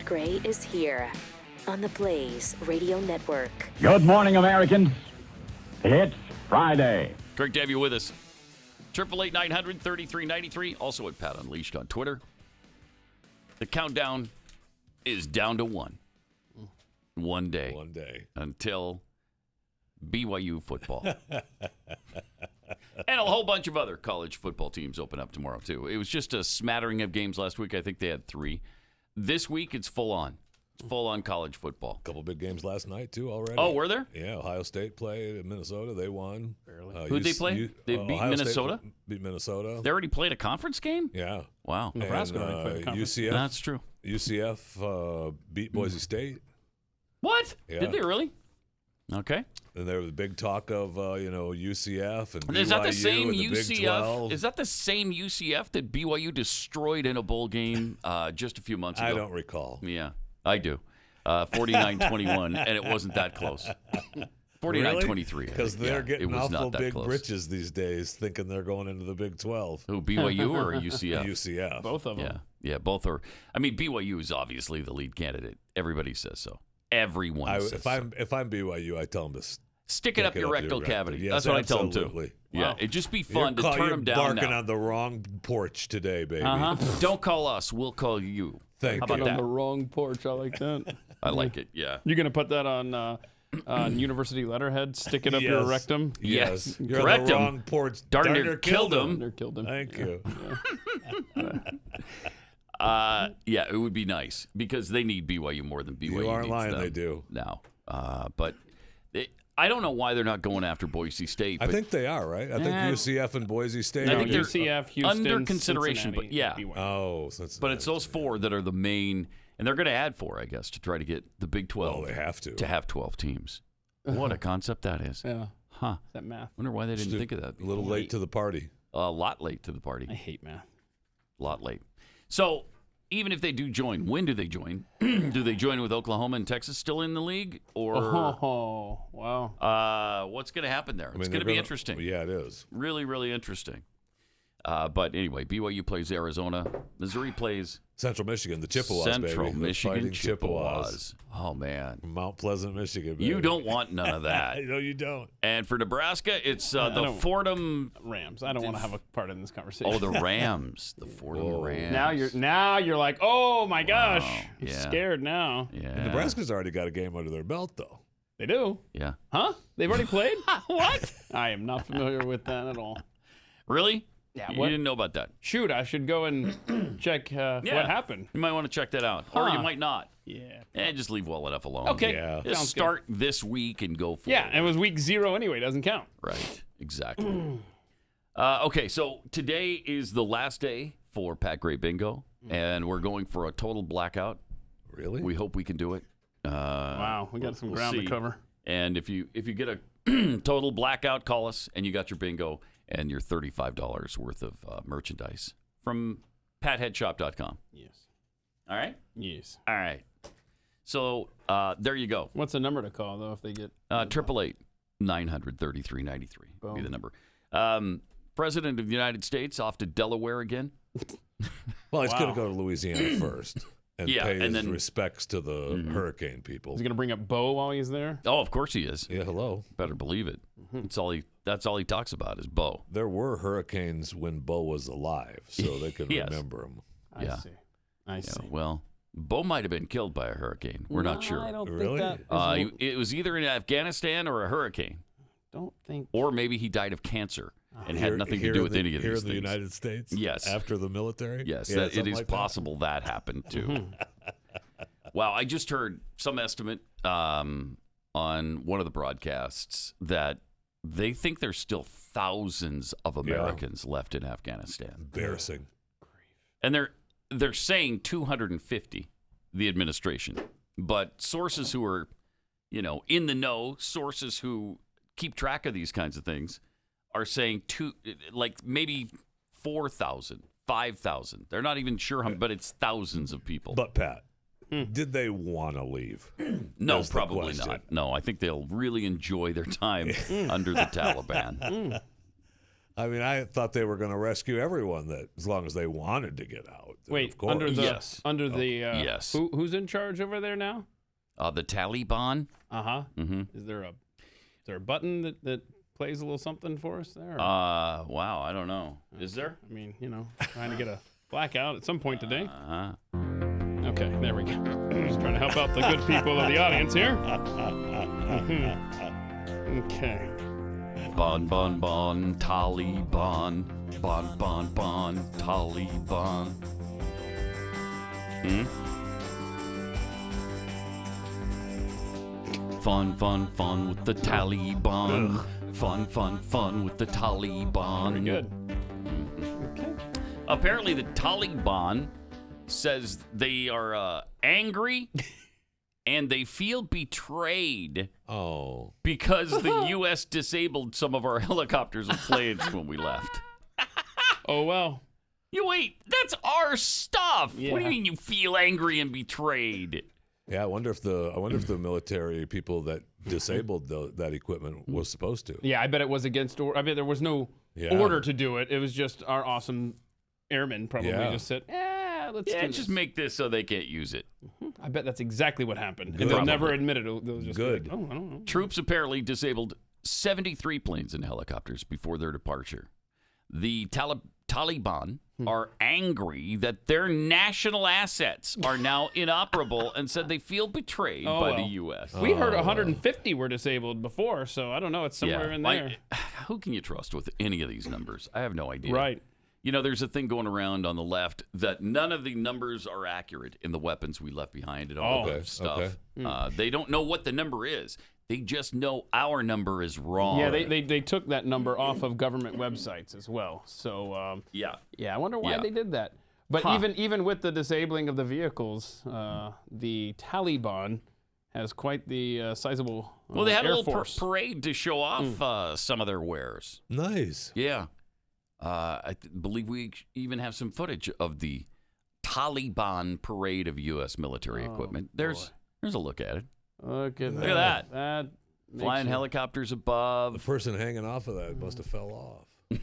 Pat Gray is here on the Blaze Radio Network. Good morning, Americans. It's Friday. Great to have you with us. 888-900-3393. Also at Pat Unleashed on Twitter. The countdown is down to one. One day. One day. Until BYU football. And a whole bunch of other college football teams open up tomorrow, too. It was just a smattering of games last week. I think they had 3. This week, it's full on. It's full on college football. A couple big games last night, too, already. Oh, were there? Yeah, Ohio State played in Minnesota. They won. Barely. Who'd they play? They beat Ohio Minnesota? State beat Minnesota. They already played a conference game? Yeah. Wow. Nebraska already played a conference. UCF. That's true. UCF beat Boise State. What? Yeah. Did they really? Okay. And there was big talk of, UCF and BYU Is that the same and the Big UCF? 12. Is that the same UCF that BYU destroyed in a bowl game just a few months ago? I don't recall. Yeah, I do. 49-21, and it wasn't that close. 49-23. Because they're getting it was awful not that big close. britches these days, thinking they're going into the Big 12. Who, BYU or UCF? UCF. Both of them. Yeah, both are. I mean, BYU is obviously the lead candidate. Everybody says so. Everyone says if I'm BYU, I tell them to stick it up your rectal cavity. Yes, That's what absolutely. I tell them, too. Yeah, Wow. it'd just be fun to you're turn them down barking now. on the wrong porch today, baby. Don't call us. We'll call you. Thank How you. about On that? the wrong porch. I like that. I like it, yeah. You're going to put that on university letterhead? Stick it up your Yes. rectum? Yes. You're Correct on the him. wrong porch. Darn near killed him. Or killed him. Thank you. Yeah, it would be nice because they need BYU more than BYU You aren't needs lying, them they do. now. But I don't know why they're not going after Boise State. I But think they are, right? I think UCF and Boise State. I No, think they're UCF, Houston, under consideration, Cincinnati, but yeah. BYU. Oh, Cincinnati. But it's those 4 that are the main, and they're going to add 4, I guess, to try to get the Big 12. Well, they have to. have 12 teams. What a concept that is. Yeah. Huh. Is that math? Wonder why they didn't think of that. A little late to the party. A lot late to the party. I hate math. A lot late. So even if they do join, when do they join? Do they join with Oklahoma and Texas still in the league? Or Oh, wow. what's going to happen there? I mean, It's going to they're be interesting. Yeah, it is. Really, really interesting. But anyway, BYU plays Arizona. Missouri plays Central Michigan, the Chippewas, Central baby. The Michigan Fighting Chippewas. Oh, man. Mount Pleasant, Michigan. Baby. You don't want none of that. No, you don't. And for Nebraska, it's the don't- Fordham. Rams. I don't want to have a part in this conversation. Oh, the Rams. The Fordham Whoa. Rams. Now you're like, oh my gosh, Wow. I'm Yeah. scared now. Yeah. Nebraska's already got a game under their belt, though. They do, Yeah. huh? They've already played. What? I am not familiar with that at all. Really? Yeah, You what- didn't know about that. Shoot, I should go and check what happened. You might want to check that out. Or you Huh. might not. Yeah. And just leave well enough alone. Okay. Yeah. Just Sounds start this week and go forward. Yeah, and it was week 0 anyway. Doesn't count. Right. Exactly. Okay, so today is the last day for Pat Gray Bingo, and we're going for a total blackout. Really? We hope we can do it. Wow, we got some we'll ground see. to cover. And if you get a total blackout, call us, and you got your bingo and your $35 worth of merchandise from PatheadShop.com. Yes. All right? Yes. All right. So there you go. What's the number to call though if they get? 888-900-3393 would be Boom. the number. President of the United States off to Delaware again. Well, he's Wow. going to go to Louisiana first and Yeah, pay and his then- respects to the hurricane people. Is he gonna bring up Bo while he's there? Oh, of course he is. Yeah, hello. Better believe it. That's all he talks about is Bo. There were hurricanes when Bo was alive, so they can Yes. remember him. I Yeah. see. I see. Well, Bo might have been killed by a hurricane. We're not sure. I don't Really? think that. It was either in Afghanistan or a hurricane, Don't think. or maybe he died of cancer and had nothing to Here do in with the- any of here these in the things. United States? Yes. After the military? Yes, Yeah, that, it something is like that. possible that happened too. Wow, I just heard some estimate on one of the broadcasts that they think there's still thousands of Americans left in Afghanistan, Embarrassing. and they're saying 250. The administration, but sources who are, in the know, sources who keep track of these kinds of things, are saying maybe 4,000, 5,000. They're not even sure how, but it's thousands of people. But, Pat, did they want to leave? No, That's the probably question. not. No, I think they'll really enjoy their time under the Taliban. I mean, I thought they were going to rescue everyone that, as long as they wanted to get out. Wait, of course. Yes. Yes. Who's in charge over there now? The Taliban. Mm-hmm. Is there a button that plays a little something for us there? Wow, I don't know. Is there? I mean, trying to get a blackout at some point today. Okay, there we go. Just trying to help out the good people of the audience here. Okay. Bon, bon, bon, Taliban. Bon, bon, bon, Taliban. Fun, fun, fun with the Taliban. Fun, fun, fun with the Taliban. Very good. Okay. Apparently, the Taliban says they are angry and they feel betrayed. Oh. Because the U.S. disabled some of our helicopters and planes when we left. Oh, well. You wait, that's our stuff. Yeah. What do you mean you feel angry and betrayed? Yeah, I wonder if the military people that disabled that equipment was supposed to. Yeah, I bet it was against order. I bet there was no order to do it. It was just our awesome airmen probably just said, let's do this. Just make this so they can't use it. I bet that's exactly what happened. Good. And they'll Probably. never admit it. They'll just Good. be like, I don't know. Troops apparently disabled 73 planes and helicopters before their departure. The Taliban are angry that their national assets are now inoperable and said they feel betrayed by the U.S. We heard 150 were disabled before, so I don't know. It's somewhere in there. Who can you trust with any of these numbers? I have no idea. Right. There's a thing going around on the left that none of the numbers are accurate in the weapons we left behind and all that stuff. Okay. They don't know what the number is. They just know our number is wrong. Yeah, they took that number off of government websites as well. So Yeah. I wonder why they did that. But even with the disabling of the vehicles, the Taliban has quite the sizable Well, they had a Air little Force. parade to show off some of their wares. Nice. Yeah. I believe we even have some footage of the Taliban parade of U.S. military equipment. There's a look at it. Look at that. That Flying helicopters above. The person hanging off of that must have fell off.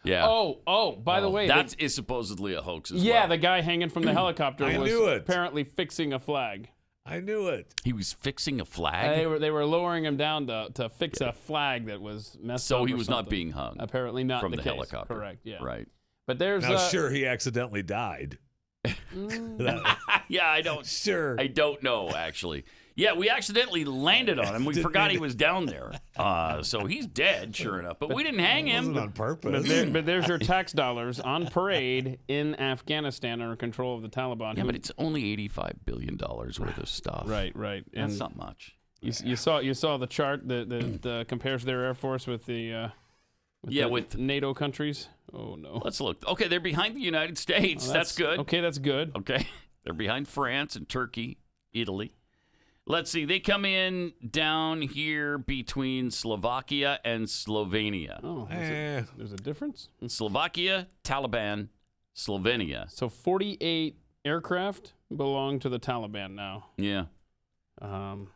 Yeah. Oh, by the way. That is supposedly a hoax as well. Yeah, the guy hanging from the helicopter I was knew it. apparently fixing a flag. I knew it. He was fixing a flag? They were lowering him down to fix a flag that was messed up. So he or was not something. being hung. Apparently not from the the case. helicopter. Correct. Yeah. Right. But there's Now, sure, he accidentally died. Yeah, I don't. Sure. I don't know actually. Yeah, we accidentally landed on him. We forgot he was down there. So he's dead, sure enough. But we didn't hang It him. wasn't on purpose. but there's your tax dollars on parade in Afghanistan under control of the Taliban. Yeah, but it's only $85 billion worth of stuff. Right. That's And not much. you saw the chart that compares their air force with the with NATO countries. Oh no. Let's look. Okay, they're behind the United States. That's good. Okay, that's good. Okay. They're behind France and Turkey, Italy. Let's see. They come in down here between Slovakia and Slovenia. Oh, there's a difference. Slovakia, Taliban, Slovenia. So 48 aircraft belong to the Taliban now. Yeah. So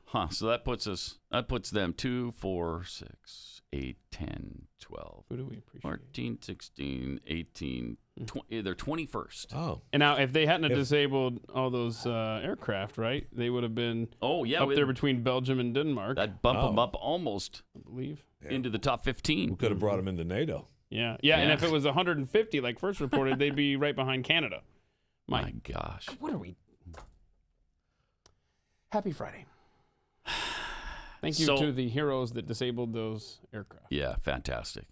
that puts them 2, 4, 6, 8, 10, 12, Who do we appreciate? 14, 16, 18, 20. They're 21st. Oh. And now, if they hadn't have disabled all those aircraft, right, they would have been Oh, yeah. up there between Belgium and Denmark, That bump them up almost I believe. into the top 15. We could have brought him into NATO. Yeah. And Yeah. if it was 150, like first reported, they'd be right behind Canada. My gosh. What are we? Happy Friday. Thank you So- to the heroes that disabled those aircraft. Yeah, fantastic.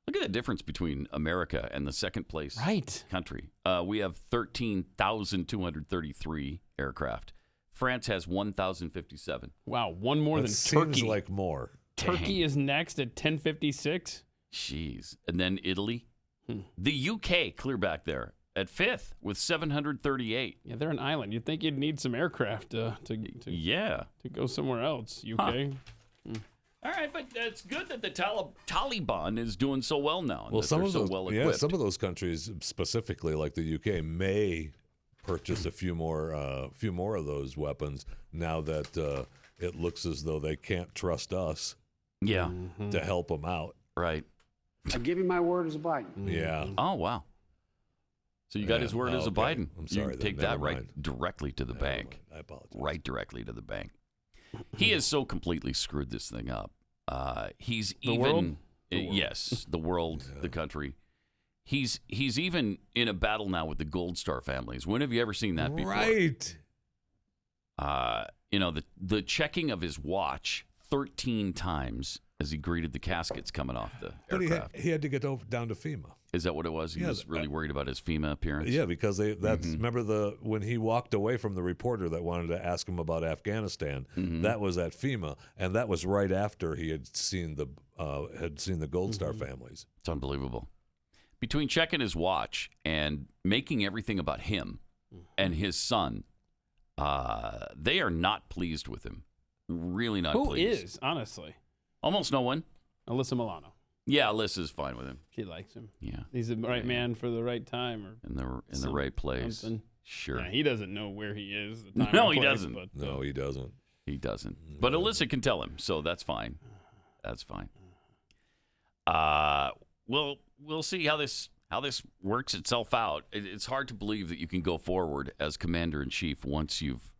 Look at the difference between America and the second place Right. country. We have 13,233 aircraft. France has 1,057. Wow, one more That than seems Turkey. like more. Turkey is next at 1056. Jeez. And then Italy. Hmm. The UK, clear back there, at 5th with 738. Yeah, they're an island. You'd think you'd need some aircraft to Yeah. go somewhere else. UK. All right, but it's good that the Taliban is doing so well now. And Well, that some they're of so those, well equipped. some of those countries, specifically like the UK, may purchase a few more of those weapons now that it looks as though they can't trust us Yeah, to help them out. right. I give you my word as a Biden. Yeah. Oh, wow. So you got his word as a okay. Biden. I'm sorry. You take Never that right mind. directly to the Never bank. mind. I apologize. Right directly to the bank. He has so completely screwed this thing up. He's The even world? yes, the world, the country. He's even in a battle now with the Gold Star families. When have you ever seen that before? Right. The checking of his watch 13 times as he greeted the caskets coming off the But aircraft. he had to get down to FEMA. Is that what it was? He Yeah, was really worried about his FEMA appearance? Yeah, because remember when he walked away from the reporter that wanted to ask him about Afghanistan. That was at FEMA, and that was right after he had seen the Gold Star families. It's unbelievable. Between checking his watch and making everything about him and his son, they are not pleased with him. Really not Who pleased. is, honestly? Almost no one. Alyssa Milano. Yeah, Alyssa's fine with him. She likes him. Yeah, He's the right man for the right time, or in the right place. something. Sure. Yeah, he doesn't know where he is. The time No, and he place, doesn't. But, No, he doesn't. He doesn't. But Alyssa can tell him, so that's fine. That's fine. We'll see how this works itself out. It's hard to believe that you can go forward as commander in chief once you've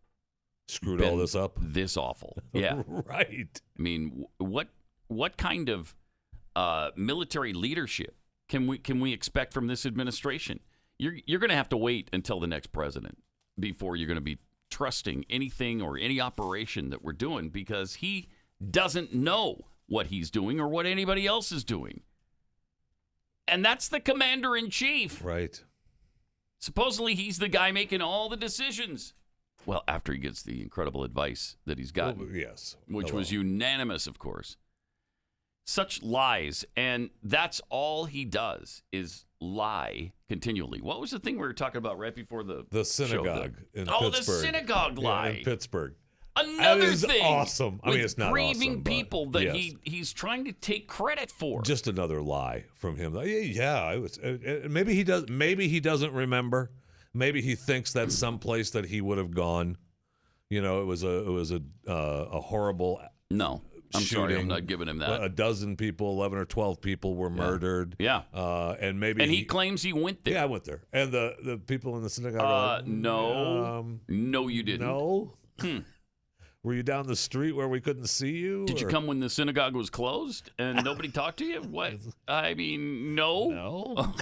Screwed been all this up. this awful. Yeah. Right. I mean, what kind of military leadership can we expect from this administration? You're going to have to wait until the next president before you're going to be trusting anything or any operation that we're doing, because he doesn't know what he's doing or what anybody else is doing. And that's the commander in chief. Right. Supposedly he's the guy making all the decisions. Well, after he gets the incredible advice that he's gotten. Well, yes. Which was unanimous, of course. Such lies, and that's all he does is lie continually. What was the thing we were talking about right before the synagogue show? in Oh, Pittsburgh. the synagogue lie. Yeah, in Pittsburgh. Another That is thing. awesome. I mean, with it's not grieving awesome, but people that yes. he's trying to take credit for. Just another lie from him. Yeah, I was. Maybe he does. Maybe he doesn't remember. Maybe he thinks that's someplace that he would have gone. You know, it was a horrible. No, I'm sorry, shooting. I'm not giving him that. A dozen people, 11 or 12 people were murdered. Yeah. And maybe he claims he went there. Yeah, I went there. And the people in the synagogue are like, no, you didn't. No. Were you down the street where we couldn't see you? Did you come when the synagogue was closed and nobody talked to you? What? I mean, no. No.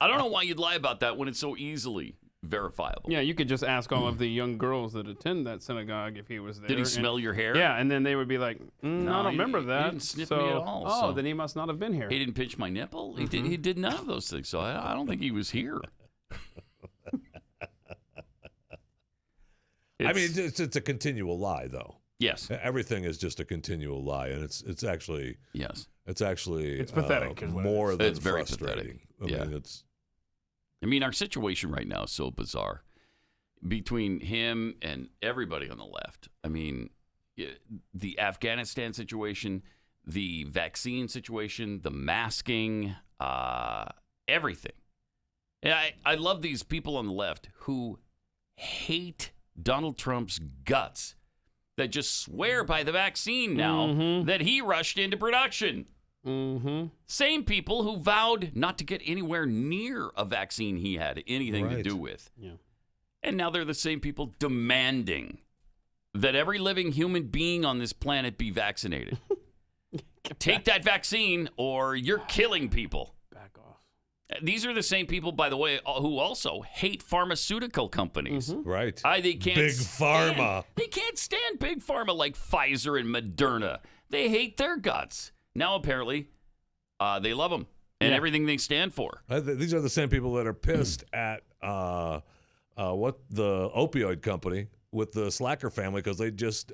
I don't know why you'd lie about that when it's so easily verifiable. yeah, you could just ask all of the young girls that attend that synagogue if he was there. Did he smell your hair? Yeah, and then they would be like, I don't remember he that. didn't sniff so, me at all, Oh, so- then he must not have been here. He didn't pinch my nipple. He did none of those things. So I don't think he was here. I mean, it's a continual lie, though. Yes. Everything is just a continual lie, and it's actually Yes. it's pathetic, is what it more is. than It's very frustrating. pathetic. I mean, our situation right now is so bizarre. Between him and everybody on the left, I mean, the Afghanistan situation, the vaccine situation, the masking, everything. And I love these people on the left who hate Donald Trump's guts, that just swear by the vaccine now that he rushed into production. Same people who vowed not to get anywhere near a vaccine he had anything to do with. Yeah. And now they're the same people demanding that every living human being on this planet be vaccinated. Take that vaccine or you're killing people. Back off. These are the same people, by the way, who also hate pharmaceutical companies. Right. They can't Big stand- Pharma. They can't stand big pharma like Pfizer and Moderna. They hate their guts. Now apparently, they love them and everything they stand for. These are the same people that are pissed at what the opioid company with the Slacker family, because they just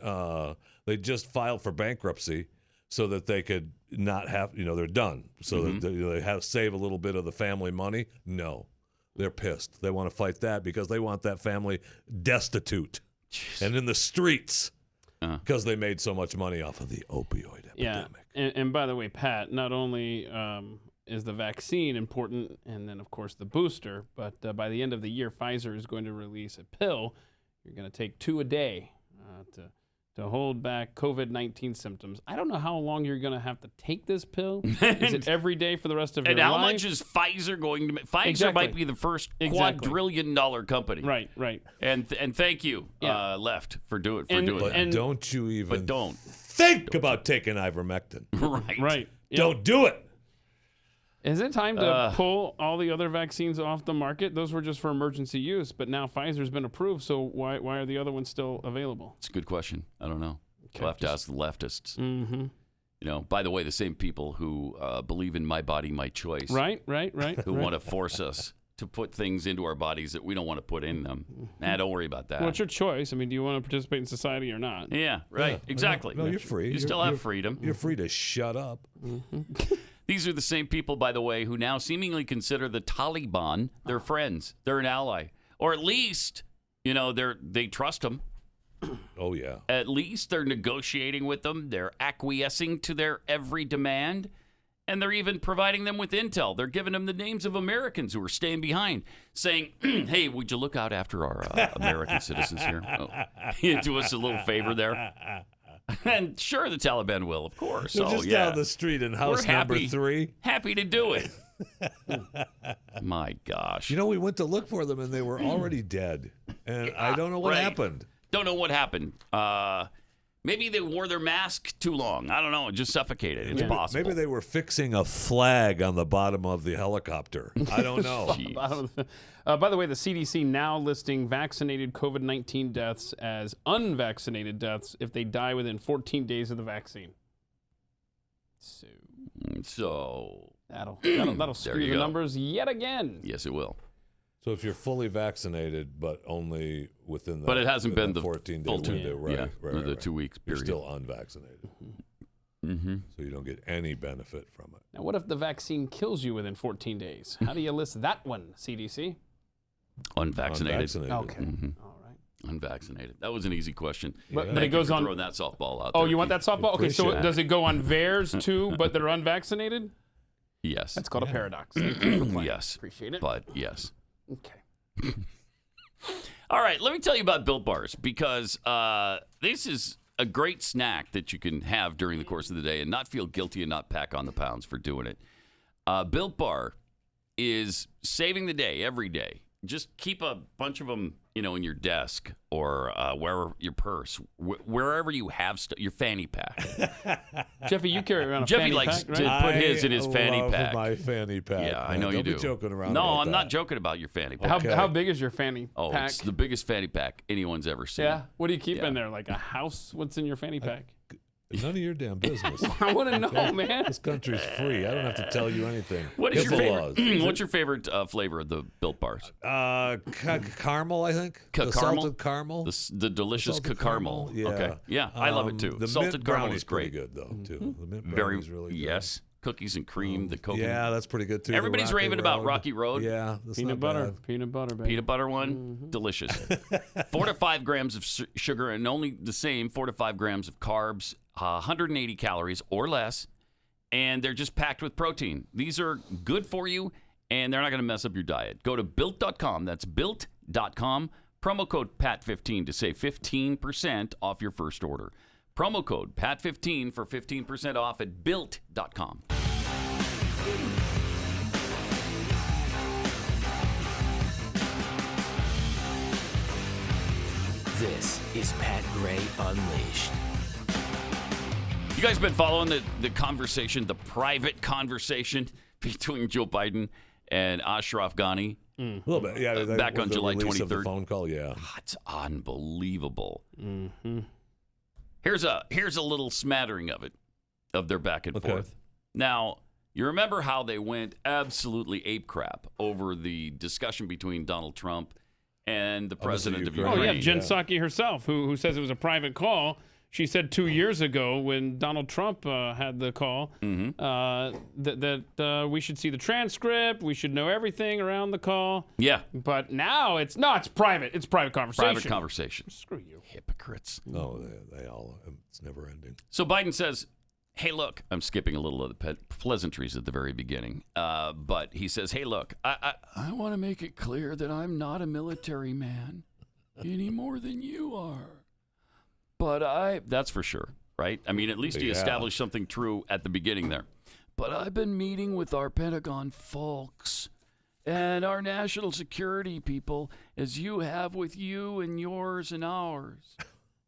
filed for bankruptcy so that they could not have, they're done, so that they have save a little bit of the family money. No, they're pissed. They want to fight that because they want that family destitute and in the streets because they made so much money off of the opioid epidemic. And by the way, Pat, not only is the vaccine important, and then, of course, the booster, but by the end of the year, Pfizer is going to release a pill. You're going to take 2 a day to hold back COVID-19 symptoms. I don't know how long you're going to have to take this pill. Is it every day for the rest of your life? And how much is Pfizer going to make? Pfizer Exactly. might be the first Exactly. quadrillion-dollar company. Right. And thank you, Yeah. Left, for doing But that. don't you even But don't. think about taking ivermectin. Right. Yep. Don't do it. Is it time to pull all the other vaccines off the market? Those were just for emergency use, but now Pfizer's been approved, so why are the other ones still available? It's a good question. I don't know. We'll have to ask the leftists. Mm-hmm. You know, by the way, the same people who believe in my body, my choice. Right. Who want to force us to put things into our bodies that we don't want to put in them. Nah, don't worry about that. Well, it's your choice. I mean, do you want to participate in society or not? Yeah, right. Yeah. Exactly. No, you're free. You still have freedom. You're free to shut up. These are the same people, by the way, who now seemingly consider the Taliban their friends. They're an ally. Or at least, you know, they trust them. Oh, yeah. At least they're negotiating with them. They're acquiescing to their every demand. And they're even providing them with intel. They're giving them the names of Americans who are staying behind, saying, hey, would you look out after our American citizens here? Do us a little favor there. And sure, the Taliban will, of course. They're just down the street in house number 3. Happy to do it. My gosh. You know, we went to look for them, and they were already dead. And I don't know what happened. Don't know what happened. Maybe they wore their mask too long. I don't know. It just suffocated. It's possible. Maybe they were fixing a flag on the bottom of the helicopter. I don't know. By the way, the CDC now listing vaccinated COVID-19 deaths as unvaccinated deaths if they die within 14 days of the vaccine. So that'll skew the go. numbers yet again. Yes, it will. So if you're fully vaccinated, but only within the But it hasn't been the 14-day full window, right, the 2 weeks You're period. still unvaccinated. Mm-hmm. So you don't get any benefit from it. Now, what if the vaccine kills you within 14 days? How do you list that one, CDC? Unvaccinated. Okay. Mm-hmm. All right. Unvaccinated. That was an easy question. But Thank it goes you for on. throwing that softball out Oh, there, you want that Keith. softball? Okay, so Appreciate does it go on VAERS too, but they're unvaccinated? Yes. That's called a paradox. Thank you for playing. Yes. Appreciate it. But yes. Okay. All right, let me tell you about Built Bars because this is a great snack that you can have during the course of the day and not feel guilty and not pack on the pounds for doing it. Built Bar is saving the day every day. Just keep a bunch of them, in your desk or wherever your purse, wherever you have your fanny pack. Jeffy, you carry around a Jeffy fanny likes pack, to right? put his in his fanny love pack. my fanny pack. Yeah, I man. know you Don't do. be joking around. No, about I'm not that. joking about your fanny pack. How big is your fanny Oh, pack? it's the biggest fanny pack anyone's ever seen. Yeah. What do you keep Yeah. in there? Like a house? What's in your fanny pack? None of your damn business. I want to know, man. This country's free. I don't have to tell you anything. What is your HIPAA favorite? laws. What's your favorite flavor of the Built Bars? Caramel, I think. The Caramel? salted caramel. The delicious Salted caramel. Yeah. Okay. Yeah, I love it too. The Salted mint caramel brownie's is great. pretty good though too. The mint Very brownie's really good. yes. Cookies and cream. The coconut. Yeah, that's pretty good too. The Everybody's Rocky raving about Road. Rocky Road. Yeah, that's Peanut not butter. bad. Peanut butter, baby. Peanut butter one, delicious. 4 to 5 grams of sugar and only the same 4 to 5 grams of carbs, 180 calories or less, and they're just packed with protein. These are good for you, and they're not going to mess up your diet. Go to built.com. That's built.com. Promo code PAT15 to save 15% off your first order. Promo code PAT15 for 15% off at built.com. This is Pat Gray Unleashed. You guys been following the conversation, the private conversation between Joe Biden and Ashraf Ghani? A little bit, yeah. Back on the July release of the 23rd. phone call, yeah. It's unbelievable. Mm-hmm. Here's a little smattering of it, of their back and forth. Now, you remember how they went absolutely ape crap over the discussion between Donald Trump and the president of Ukraine. Oh, Ukraine. yeah. Jen Psaki herself, who says it was a private call. She said 2 years ago when Donald Trump had the call that we should see the transcript. We should know everything around the call. Yeah, But now it's private. It's private conversation. private conversation. Screw you. Hypocrites. No, they all. It's never ending. So Biden says, hey, look, I'm skipping a little of the pleasantries at the very beginning. But he says, hey, look, I want to make it clear that I'm not a military man any more than you are. That's for sure, right? I mean, at least he established something true at the beginning there. But I've been meeting with our Pentagon folks and our national security people, as you have with you and yours and ours.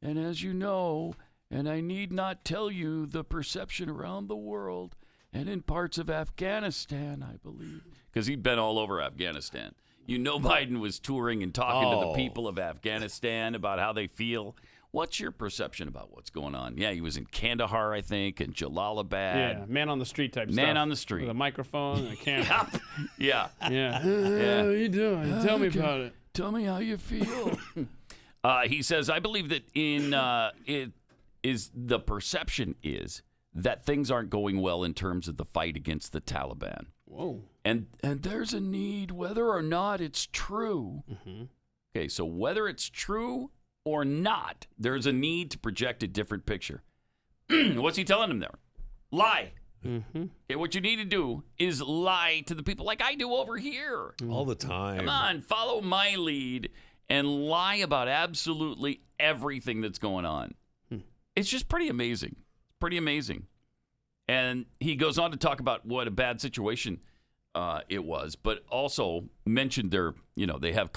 And as you know, and I need not tell you, the perception around the world and in parts of Afghanistan, I believe. Because he'd been all over Afghanistan. You know, Biden was touring and talking to the people of Afghanistan about how they feel. What's your perception about what's going on? Yeah, he was in Kandahar, I think, and Jalalabad. Yeah, man on the street type stuff. Man on the street. With a microphone and a camera. Yeah. Yeah. How you doing? Tell me about it. Tell me how you feel. He says, I believe that the perception is that things aren't going well in terms of the fight against the Taliban. Whoa. And there's a need, whether or not it's true. Mm-hmm. Okay, so whether it's true or not, there's a need to project a different picture. What's he telling them there? Lie. Mm-hmm. Okay, what you need to do is lie to the people like I do over here. All the time. Come on, follow my lead and lie about absolutely everything that's going on. It's just pretty amazing. Pretty amazing. And he goes on to talk about what a bad situation it was, but also mentioned they have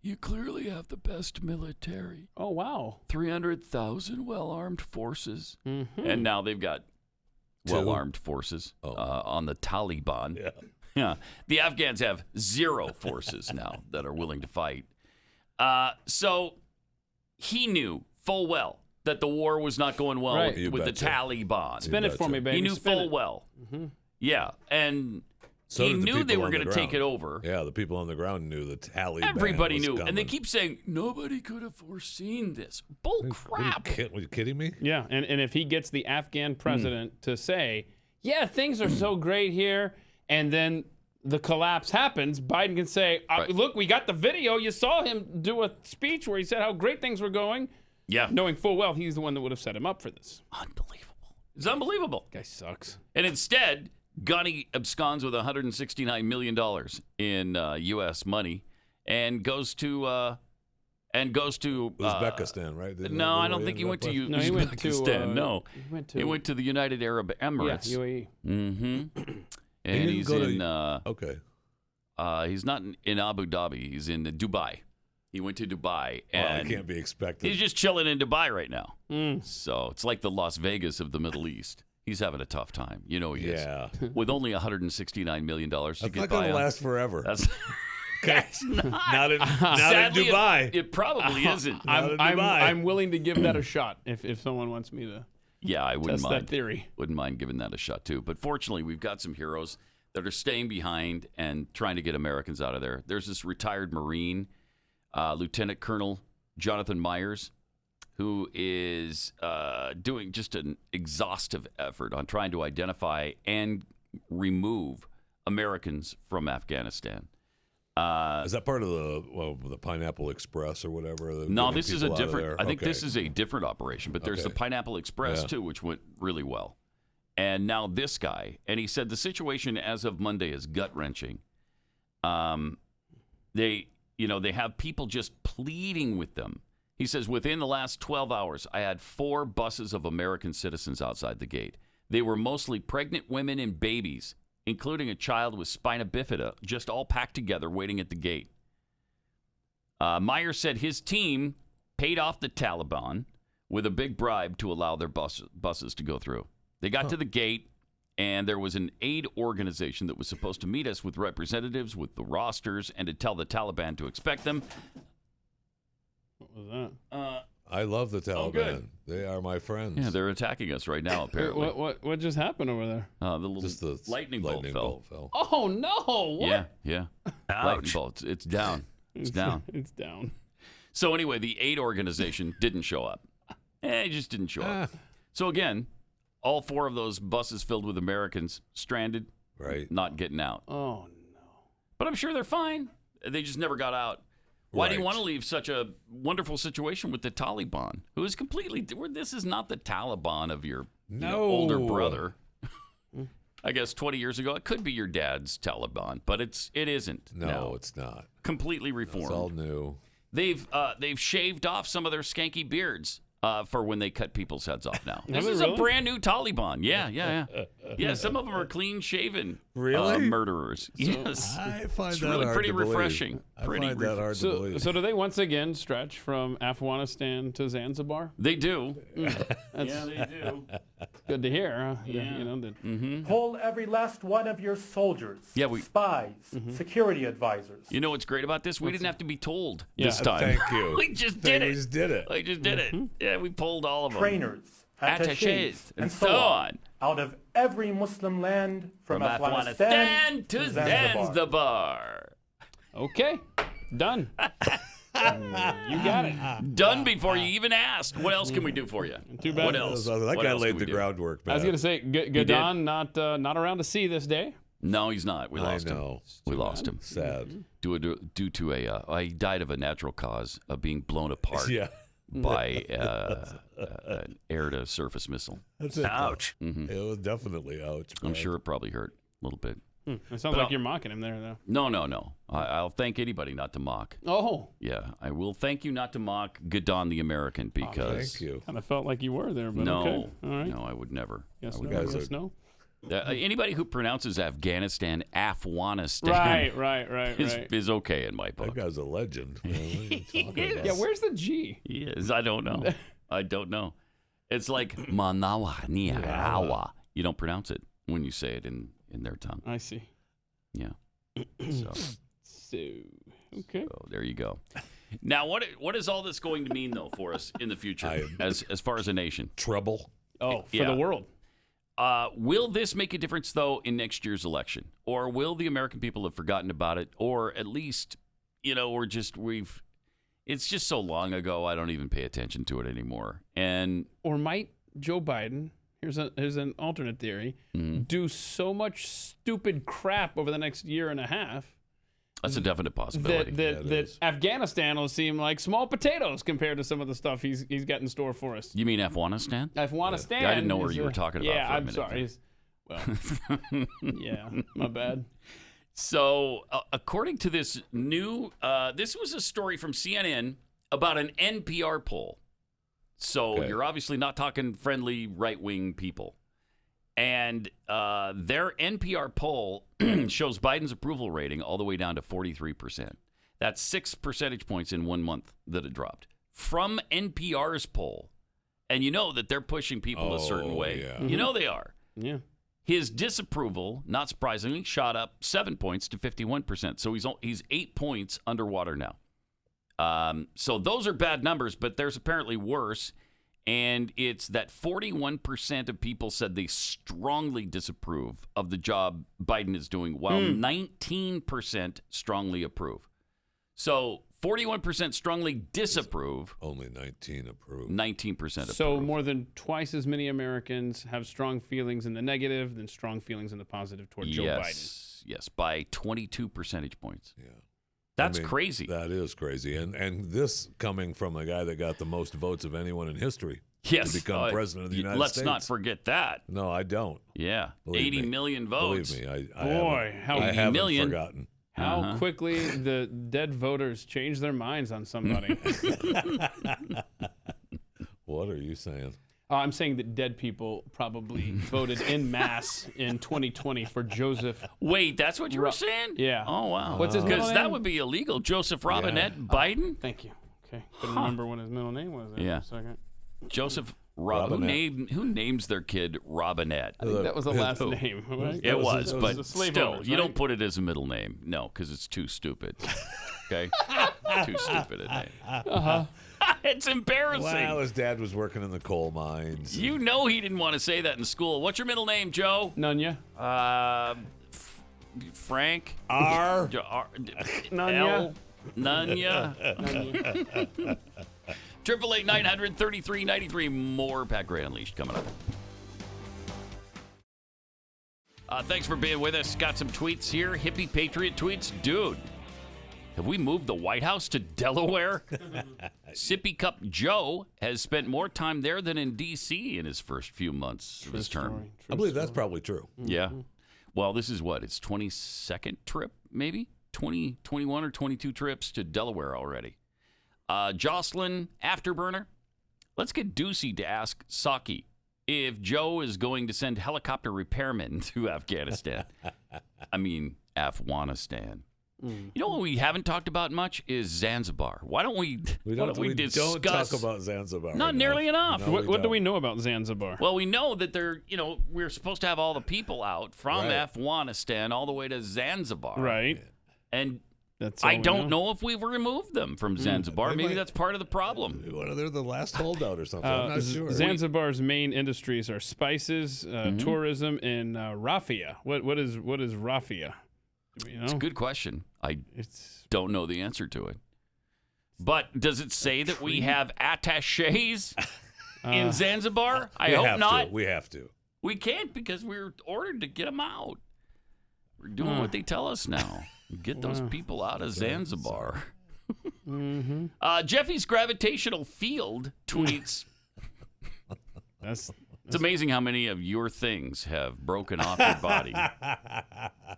you clearly have the best military. Oh, wow. 300,000 well-armed forces. Mm-hmm. And now they've got well-armed forces on the Taliban. Yeah. The Afghans have 0 forces now that are willing to fight. So he knew full well that the war was not going well with the Taliban. Spin it for me, baby. He knew full well. Mm-hmm. Yeah, and so he knew they were going to take it over. Yeah, the people on the ground knew the Taliban. Everybody was knew. coming. And they keep saying, nobody could have foreseen this. Bull crap. Were you kidding me? Yeah, and if he gets the Afghan president to say, yeah, things are so great here, and then the collapse happens, Biden can say, look, we got the video. You saw him do a speech where he said how great things were going. Yeah. Knowing full well he's the one that would have set him up for this. Unbelievable. It's unbelievable. Guy sucks. And instead, Ghani absconds with $169 million in U.S. money and goes to Uzbekistan, right? No, I don't think he went to Uzbekistan. He went to the United Arab Emirates. Yeah, UAE. Mm-hmm. And he's in. Okay. He's not in Abu Dhabi. He's in Dubai. He went to Dubai, and he can't be expected. He's just chilling in Dubai right now. So it's like the Las Vegas of the Middle East. He's having a tough time. You know he is. With only $169 million to That's get not by going to on. last forever. That's not in Sadly, Dubai. It probably isn't. I'm willing to give that a shot if someone wants me to. Yeah, I wouldn't test mind. that theory. Wouldn't mind giving that a shot too. But fortunately, we've got some heroes that are staying behind and trying to get Americans out of there. There's this retired Marine, Lieutenant Colonel Jonathan Myers, who is doing just an exhaustive effort on trying to identify and remove Americans from Afghanistan. Is that part of the Pineapple Express or whatever? No, this is a different. I think this is a different operation. But there's the Pineapple Express too, which went really well. And now this guy, and he said the situation as of Monday is gut wrenching. They have people just pleading with them. He says within the last 12 hours, I had 4 buses of American citizens outside the gate. They were mostly pregnant women and babies, including a child with spina bifida, just all packed together waiting at the gate. Myers said his team paid off the Taliban with a big bribe to allow their buses to go through. They got to the gate, and there was an aid organization that was supposed to meet us with representatives with the rosters and to tell the Taliban to expect them. What was that? I love the Taliban. Good. They are my friends. Yeah, they're attacking us right now, apparently. What just happened over there? The lightning bolt fell. Oh, no. What? Yeah. Lightning bolt. It's down. It's down. It's down. So anyway, the aid organization didn't show up. It just didn't show up. So again, all 4 of those buses filled with Americans stranded, not getting out. Oh, no. But I'm sure they're fine. They just never got out. Why do you want to leave such a wonderful situation with the Taliban, who is completely... This is not the Taliban of your older brother. I guess 20 years ago, it could be your dad's Taliban, but it isn't. No, it's not. Completely reformed. It's all new. They've shaved off some of their skanky beards. for when they cut people's heads off now. Have This they is really? a brand new Taliban. Yeah. Yeah, some of them are clean-shaven Really? murderers. Yes. I find It's that really hard pretty to believe. refreshing. I Pretty find that hard to So, believe. so do they once again stretch from Afghanistan to Zanzibar? They do. That's they do. good to hear. Yeah. You know, that Pull every last one of your soldiers, Yeah, we- spies, security advisors. You know what's great about this? We didn't have to be told Yeah. this time. Thank you. We just did We it. just did it. We just did it. Yeah, we pulled all of them. Trainers, Attachés, and so on, out of every Muslim land from Afghanistan to Zanzibar. okay, done. You got it. Done before you even asked. What else can we do for you? Too bad. What else? That What guy else laid can we the do? groundwork, man. I was gonna say, Gadon not around to see this day. No, he's not. We lost him. know. We lost him. Sad. Due to he died of a natural cause of being blown apart Yeah. by an air-to-surface missile. That's it. Ouch. It was definitely ouch. I'm man. sure it probably hurt a little bit. It sounds like you're mocking him there, though. No. I'll thank anybody not to mock. Oh, Yeah, I will thank you not to mock Gadon the American because Thank you. kind of felt like you were there, but no, okay. All right. no, I would never. Yes, I would no. never. Yes, no. Anybody who pronounces Afghanistan Afghanistan Right. is okay in my That book. guy's a legend. Man. What are you talking about? Yeah, where's the G? He is. I don't know. It's like Manawa Niarawa. You don't pronounce it when you say it in their tongue. I see. Yeah. So So, okay. there you go. Now, what is all this going to mean though for us in the future as far as a nation? Trouble. Oh, for Yeah. the world. Will this make a difference, though, in next year's election? Or will the American people have forgotten about it? Or at least, it's just so long ago, I don't even pay attention to it anymore. And Or might Joe Biden, here's an alternate theory, do so much stupid crap over the next year and a half that's a definite possibility. that is. Afghanistan will seem like small potatoes compared to some of the stuff he's got in store for us. You mean Afghanistan? Afghanistan. Yeah, I didn't know where is you were talking about Yeah, for a I'm minute sorry. Well, yeah, my bad. So, according to this new, this was a story from CNN about an NPR poll. So, Okay. you're obviously not talking friendly right-wing people. And their NPR poll shows Biden's approval rating all the way down to 43%. That's 6 percentage points in 1 month that it dropped. From NPR's poll. And you know that they're pushing people a certain way. yeah. You know they are. Yeah. His disapproval, not surprisingly, shot up 7 points to 51%. So he's 8 points underwater now. So those are bad numbers, but there's apparently worse. And it's that 41% of people said they strongly disapprove of the job Biden is doing, while 19% strongly approve. So 41% strongly disapprove, Only 19 approved. 19% approve. So more than twice as many Americans have strong feelings in the negative than strong feelings in the positive toward Joe Biden. Yes, by 22 percentage points. Yeah. That's I mean, crazy. That is crazy. And this coming from a guy that got the most votes of anyone in history Yes. to become president of the United Let's States. not forget that. No, I don't. Yeah. Believe 80 me. million votes. Believe me, I Boy, haven't, how I 80 haven't million. forgotten. How quickly the dead voters change their minds on somebody. What are you saying? I'm saying that dead people probably voted en masse in 2020 for Joseph. Wait, that's what you were saying? Yeah. Oh, wow. What's his middle Because name? that would be illegal. Joseph Robinette Biden? Thank you. Okay. Couldn't remember what his middle name was there Yeah. for a second. Joseph Robinette. Who names their kid Robinette? I think that was the last name. Right? It was, It but the slave still, owners, you right? don't put it as a middle name. No, because it's too stupid. Okay? Too stupid a name. Uh-huh. It's embarrassing. Well, his dad was working in the coal mines. You know he didn't want to say that in school. What's your middle name, Joe? Nunya. Frank? R. Nunya. Nunya? 888-900-3393. More Pat Gray Unleashed coming up. Thanks for being with us. Got some tweets here. Hippie Patriot tweets. Dude, have we moved the White House to Delaware? Sippy Cup Joe has spent more time there than in D.C. in his first few months of his term. I believe that's probably true. Yeah. Well, this is what? Its 22nd trip, maybe? 21 or 22 trips to Delaware already. Jocelyn Afterburner. Let's get Doocy to ask Psaki if Joe is going to send helicopter repairmen to Afghanistan. I mean, Afghanistan. You know what we haven't talked about much is Zanzibar. Why don't we? We why don't, don't we we discuss? don't talk about Zanzibar. Not nearly enough. No, What do we know about Zanzibar? Well, we know that we're supposed to have all the people out from Right. Afghanistan all the way to Zanzibar. Right. And That's all I we don't know if we've removed them from Zanzibar. They Maybe might- that's part of the problem. They're the last holdout or something. I'm not sure. Zanzibar's main industries are spices, tourism, and raffia. What is raffia? Do we know? It's a good question. I It's don't know the answer to it. But does it say that we have attachés in Zanzibar? I We hope have not. To. We have to. We can't because we're ordered to get them out. We're doing what they tell us now. Get those people out of Zanzibar. Jeffy's gravitational field tweets. that's It's amazing how many of your things have broken off your body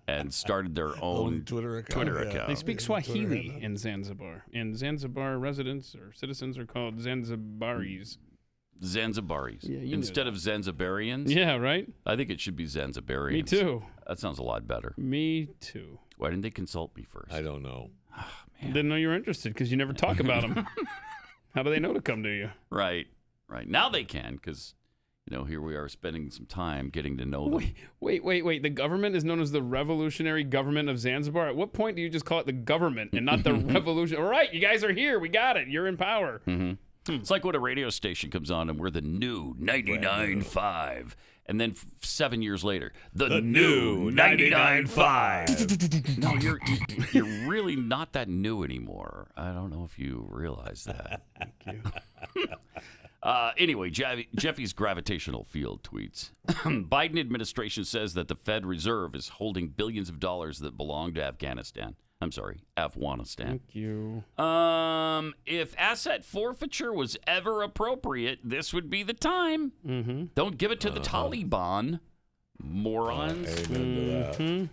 and started their own Twitter account. Twitter Yeah. account. they speak Swahili in Zanzibar, and Zanzibar residents or citizens are called Zanzibaris. Zanzibaris. Yeah, you knew Instead of Zanzibarians, Yeah, right. I think it should be Zanzibarians. Me too. That sounds a lot better. Me too. Why didn't they consult me first? I don't know. Didn't know you were interested because you never talk about them. How do they know to come to you? Right. Now they can because, here we are spending some time getting to know them. Wait. The government is known as the Revolutionary Government of Zanzibar. At what point do you just call it the government and not the revolution? All right, you guys are here. We got it. You're in power. It's like when a radio station comes on and we're the new 99.5. And then 7 years later, the new 99.5. No, you're really not that new anymore. I don't know if you realize that. Thank you. Anyway, Jeffy's gravitational field tweets. Biden administration says that the Fed Reserve is holding billions of dollars that belong to Afghanistan. Afghanistan. Thank you. If asset forfeiture was ever appropriate, this would be the time. Don't give it to the Taliban, morons. Amen to that.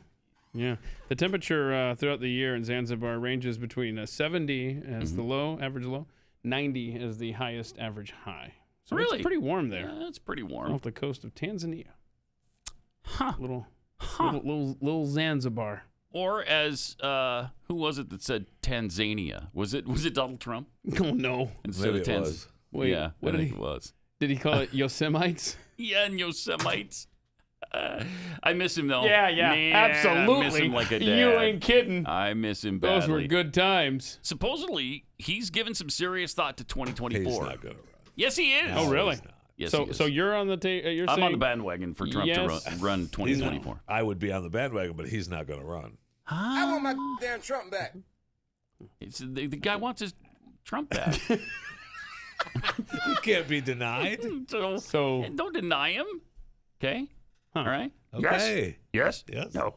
Yeah. The temperature throughout the year in Zanzibar ranges between 70 as the low, average low, 90 as the highest average high. So Really? it's pretty warm there. Yeah, that's pretty warm. Off the coast of Tanzania. Huh. Little Zanzibar. Or as who was it that said Tanzania? Was it Donald Trump Oh no. instead Maybe of it Tanzania? was. Wait, Yeah, what I did think he, it was. did he call it Yosemites? Yeah, and Yosemites. I miss him though. Yeah, Man, absolutely. I miss him like a dad. You ain't kidding. I miss him badly. Those were good times. Supposedly, he's given some serious thought to 2024. He's not going to run. Yes, he is. Oh, really? he's not. Yes, So he is. so you're on the you're I'm saying on the bandwagon for Trump Yes. to run 2024. I would be on the bandwagon, but he's not going to run. I want my damn Trump back. The guy wants his Trump back. He can't be denied. So don't deny him. Okay. All right. Okay. Yes. Yes. No.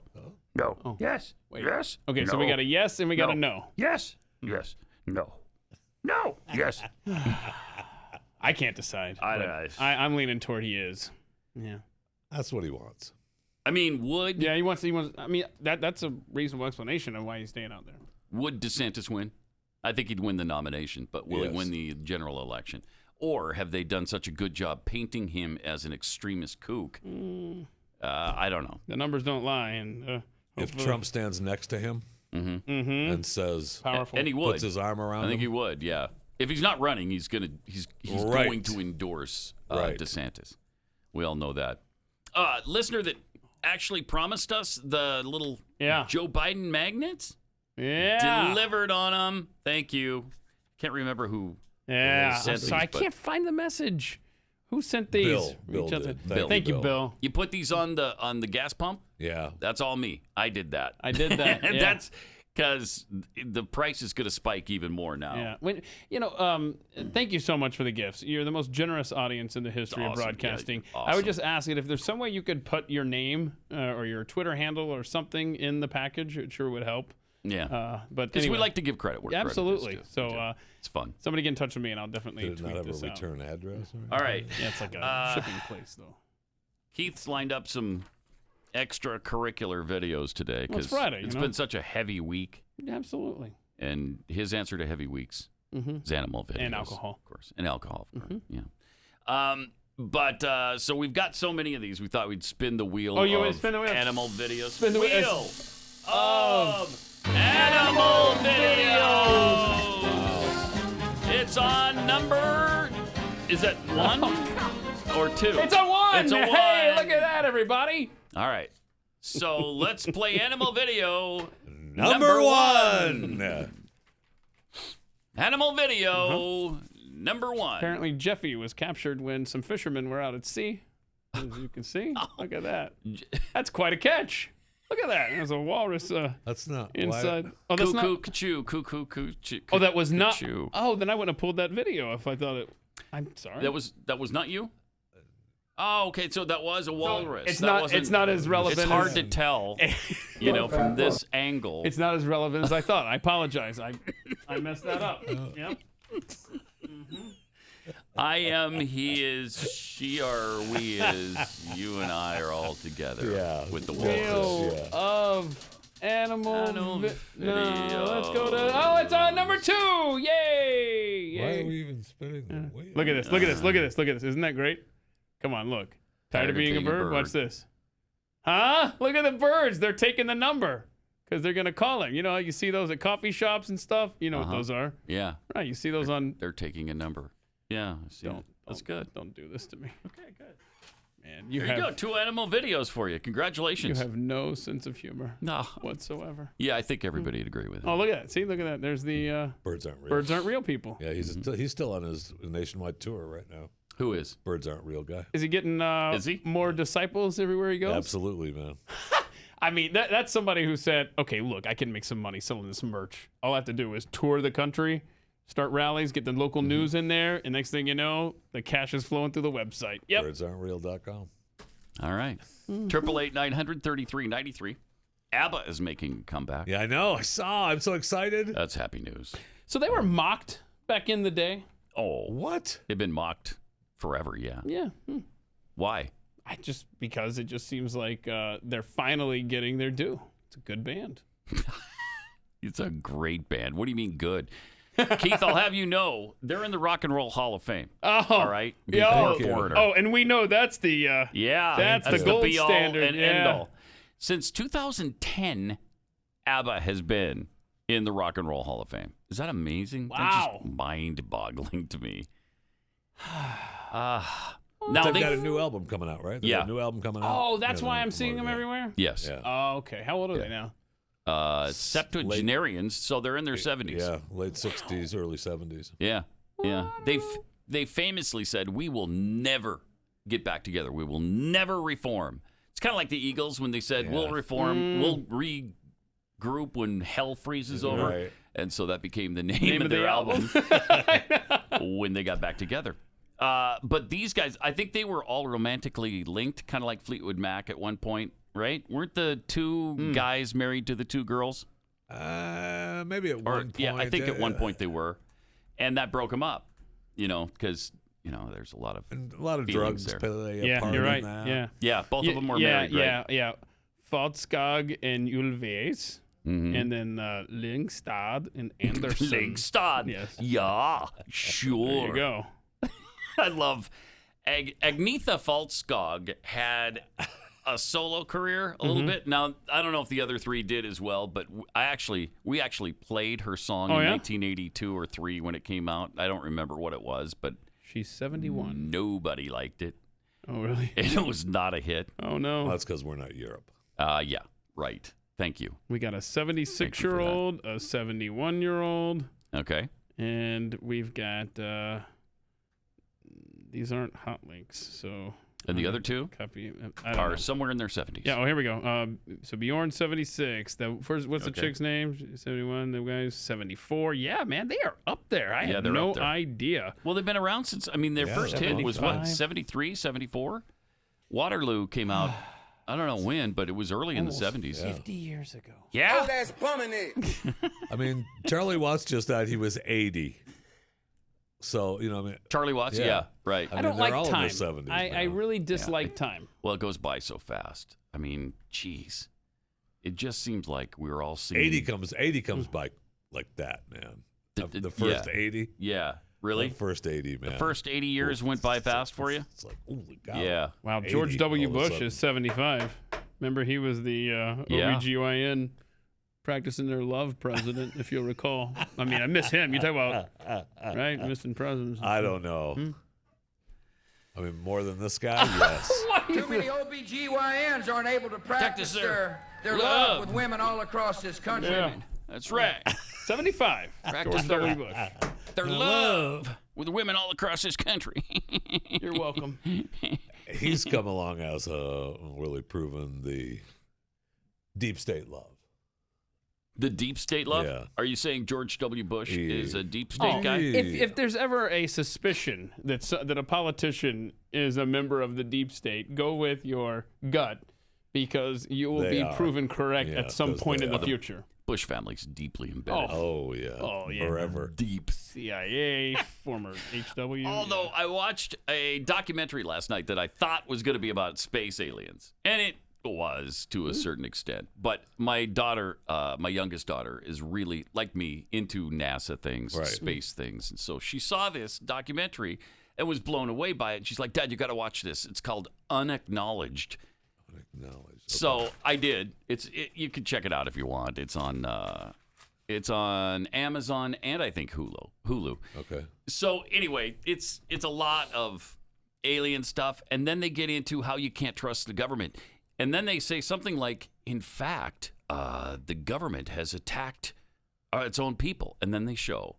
No. Yes. Yes. okay, so we got a yes and we got a no. Yes. Yes. No. No. Yes. I can't decide. I'm leaning toward he is. Yeah. That's what he wants. I mean, would Yeah, he wants. I mean, that's a reasonable explanation of why he's staying out there. would DeSantis win? I think he'd win the nomination, but will he Yes. win the general election? Or have they done such a good job painting him as an extremist kook? I don't know. The numbers don't lie, and If hopefully- Trump stands next to him and says, powerful. And he would. puts his arm around I think he him, would. Yeah. If he's not running, he's Right. going to endorse Right. DeSantis. We all know that. Listener that actually promised us the little Yeah. Joe Biden magnets yeah, delivered on them. Thank you. Can't remember who. yeah. sent So I these, but- can't find the message. Who sent these? Bill Reach out did. to- Bill. Thank you, Bill. Bill. You put these on the gas pump. yeah. That's all me. I did that. I did that. And yeah. that's because the price is going to spike even more now. Yeah. When thank you so much for the gifts. You're the most generous audience in the history of Awesome. broadcasting. Yeah, I would awesome. just ask it if there's some way you could put your name or your Twitter handle or something in the package. It sure would help. Yeah. But Because anyway, we like to give credit where credit is absolutely. due. So It's fun. somebody get in touch with me and I'll definitely Did it not tweet have a this out. return address? All right. Yeah, it's like a shipping place though. Keith's lined up some extracurricular videos today Well, it's because Friday, it's you know? been such a heavy week. Absolutely. And his answer to heavy weeks It's animal videos. And alcohol. Of course. And alcohol, of course. Yeah. But so we've got so many of these, we thought we'd spin the wheel you want of to spin the wheel? animal videos. Spin the wheel of animal videos. It's on number, is it 1 or 2? It's a 1. It's a 1. Hey, look at that, everybody. All right. So let's play animal video Number 1. Animal video number 1. Apparently, Jeffy was captured when some fishermen were out at sea. As you can see, look at that. That's quite a catch. Look at that. There's a walrus That's not inside. Why? Oh, that's Cuckoo, not. cuckoo, cuckoo, cuckoo. Oh, that was not. Cuckoo. Oh, then I wouldn't have pulled that video if I thought it. I'm sorry. That was not you? Oh, okay. So that was a walrus. It's That not. wasn't- It's not as relevant. It's hard as, to tell, from this angle. It's not as relevant as I thought. I apologize. I messed that up. Yep. I am, he is, she are, we is, you and I are all together with the Wheel walrus. of animal Animal No, video. let's go to. Oh, it's on number 2. Yay! Why Yay. are we even spinning the wheel? Look at this. Look at this. Look at this. Look at this. Isn't that great? Come on, look. Tired of being a bird? Watch this. Huh? Look at the birds. They're taking the number because they're going to call him. You know, you see those at coffee shops and stuff. You know what those are. Yeah. Right. You see those on. They're taking a number. Yeah. I see it. That's good. Don't do this to me. Okay, good. Man, There you go. 2 animal videos for you. Congratulations. You have no sense of humor. No. Whatsoever. Yeah, I think everybody would agree with it. Oh, look at that. See, look at that. There's the Birds aren't real. birds aren't real people. Yeah, he's still on his nationwide tour right now. Who is? Birds aren't real guy. Is he getting Is he? more disciples everywhere he goes? Absolutely, man. I mean, that's somebody who said, okay, look, I can make some money selling this merch. All I have to do is tour the country, start rallies, get the local news in there, and next thing you know, the cash is flowing through the website. Yep. Birdsaren'treal.com. All right. 888-900-3393. Abba is making a comeback. Yeah, I know. I saw. I'm so excited. That's happy news. So they were mocked back in the day. Oh, What? they've been mocked forever, yeah. Yeah. Why? Because it just seems like they're finally getting their due. It's a good band. It's a great band. What do you mean good? Keith, I'll have you know, they're in the Rock and Roll Hall of Fame. Oh, All right? yeah. Before Foreigner. Oh, and we know that's the Yeah, that's the gold be-all standard. and Yeah. end all. Since 2010, ABBA has been in the Rock and Roll Hall of Fame. Is that amazing? Wow. That's just mind-boggling to me. Now They've got a new album coming out, right? They've got Yeah. a new album coming out. Oh, that's Yeah, why they're I'm seeing them promoting it. everywhere. Yes. Yeah. Oh, okay. How old are they now? Septuagenarians, so they're in their 70s. Yeah, late 60s, early 70s. Yeah. Yeah. They famously said, we will never get back together. We will never reform. It's kind of like the Eagles when they said, we'll reform, we'll regroup when hell freezes over. Right. And so that became the name of their album when they got back together. But these guys, I think they were all romantically linked, kind of like Fleetwood Mac at one point, right? Weren't the 2 guys married to the 2 girls? Maybe at one point. Yeah, I think at one point they were. And that broke them up, because, there's a lot of And a lot of feelings drugs there. play a Yeah, part you're in right. that. Yeah. Yeah, both of them were married, right? Yeah. Falskag and Ulvaeus, Mhm. and then Lyngstad and Anderson. Lyngstad. Yes. Yeah, sure. There you go. I love Agnetha Falskog had a solo career a little bit. Now, I don't know if the other 3 did as well, but we actually played her song in 1982 or 3 when it came out. I don't remember what it was, but She's 71. nobody liked it. Oh, really? It was not a hit. Oh, no. Well, that's because we're not Europe. Yeah, right. Thank you. We got a 76-year-old, a 71-year-old, Okay. and we've got these aren't hot links, so And the other 2 copy. I don't are know. somewhere in their 70s. Yeah. Oh, here we go. So Bjorn 76. The first, what's the Okay. chick's name? 71. The guy's 74. Yeah, man, they are up there. I had they're no up there. idea. Well, they've been around since, their first hit was what, 73, 74? Waterloo came out, I don't know when, but it was early in the 70s. 50 years ago. Yeah. Oh, that's bumming it. Charlie Watts just died. He was 80. So, Charlie Watts, yeah, right. I don't they're like all in time. their 70s I now. really dislike time. Well, it goes by so fast. Geez. It just seems like we're all seeing. 80 comes by like that, man. The first 80? Yeah. Really? The first 80, man. The first 80 years went by fast for you? It's like, holy God. Yeah. Wow, 80 George W. all of a Bush sudden. is 75. Remember, he was the OBGYN practicing their love president, if you'll recall. I mean, I miss him. You talk about, right, missing presidents. I don't know. I mean, more than this guy? Yes. Too many OBGYNs aren't able to practice their love. love with women all across this country. Yeah. That's right. 75. Practice George W. Bush. their love with women all across this country. You're welcome. He's come along as really proven the deep state love. The deep state love? Yeah. Are you saying George W. Bush is a deep state guy? If there's ever a suspicion that a politician is a member of the deep state, go with your gut, because you will be proven correct at some point in the future. Bush family's deeply embedded. Oh yeah. Forever. Deep. CIA, former HW. Although I watched a documentary last night that I thought was going to be about space aliens, and it was to a certain extent. But my daughter, my youngest daughter, is really, like me, into NASA things, space things. And so she saw this documentary and was blown away by it. She's like, Dad, you got to watch this. It's called Unacknowledged. Unacknowledged. Okay. So I did. You can check it out if you want. It's on Amazon and I think Hulu. Okay. So anyway, it's a lot of alien stuff, and then they get into how you can't trust the government. And then they say something like, in fact, the government has attacked its own people. And then they show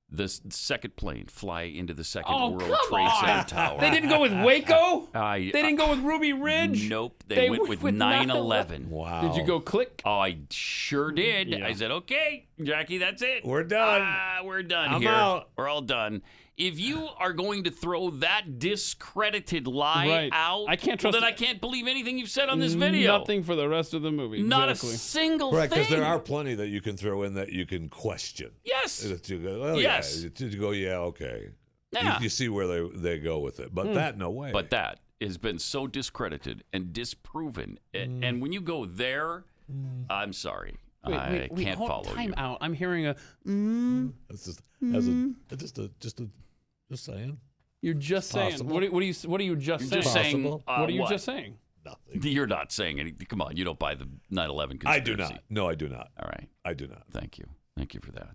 the second plane fly into the second World Trade Center tower. They didn't go with Waco? They didn't go with Ruby Ridge? Nope. They went with 9/11. Wow. Did you go click? Oh, I sure did. Yeah. I said, okay, Jackie, that's it. We're done. We're done I'm here. out. We're all done. If you are going to throw that discredited lie out, I can't trust then I can't believe anything you've said on this video. Nothing for the rest of the movie. Not exactly. a single Right, thing. because there are plenty that you can throw in that you can question. Yes. That you go, oh, Yes. Yeah. You go, yeah, okay. Yeah. You see where they go with it. But that, no way. But that has been so discredited and disproven. And when you go there, I'm sorry. I can't follow time you. out. I'm hearing a It's just saying. You're just saying. Possible. What are you just You're saying? just saying, Possible. What are you what? just saying? Nothing. You're not saying anything. Come on, you don't buy the 9/11 conspiracy. I do not. No, I do not. All right. I do not. Thank you. Thank you for that.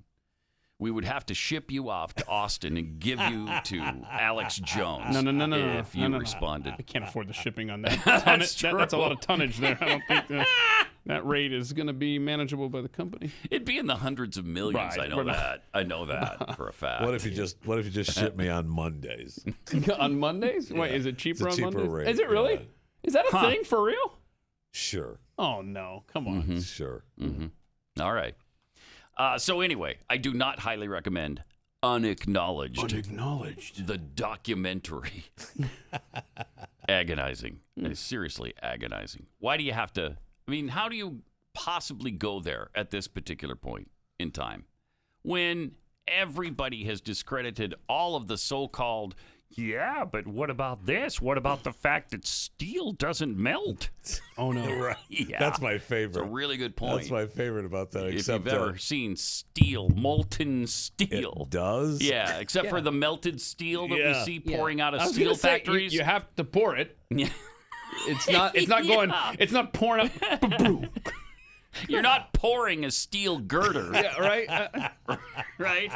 We would have to ship you off to Austin and give you to Alex Jones. No. If you responded. I can't afford the shipping on that. That's That's a lot of tonnage there. I don't think that rate is going to be manageable by the company. It'd be in the hundreds of millions. Right, I know we're not- that. I know that for a fact. What if you just ship me on Mondays? On Mondays? Wait, is it cheaper It's a on cheaper Mondays? rate, Is it really? yeah. Is that a thing for real? Sure. Oh no! Come on. Sure. All right. So anyway, I do not highly recommend Unacknowledged. Unacknowledged. The documentary. Agonizing. Seriously agonizing. Why do you have to? I mean, how do you possibly go there at this particular point in time when everybody has discredited all of the so-called, yeah, but what about this? What about the fact that steel doesn't melt? Oh no! Right. Yeah. That's my It's a favorite. really good point. That's my favorite about that. If Except you've ever seen steel, molten steel. it does. Yeah, except for the melted steel that we Yeah. see pouring out of I was steel gonna say, factories. You have to pour it. Yeah. It's not going. Yeah. It's not pouring up. You're not pouring a steel girder, Yeah, right. right?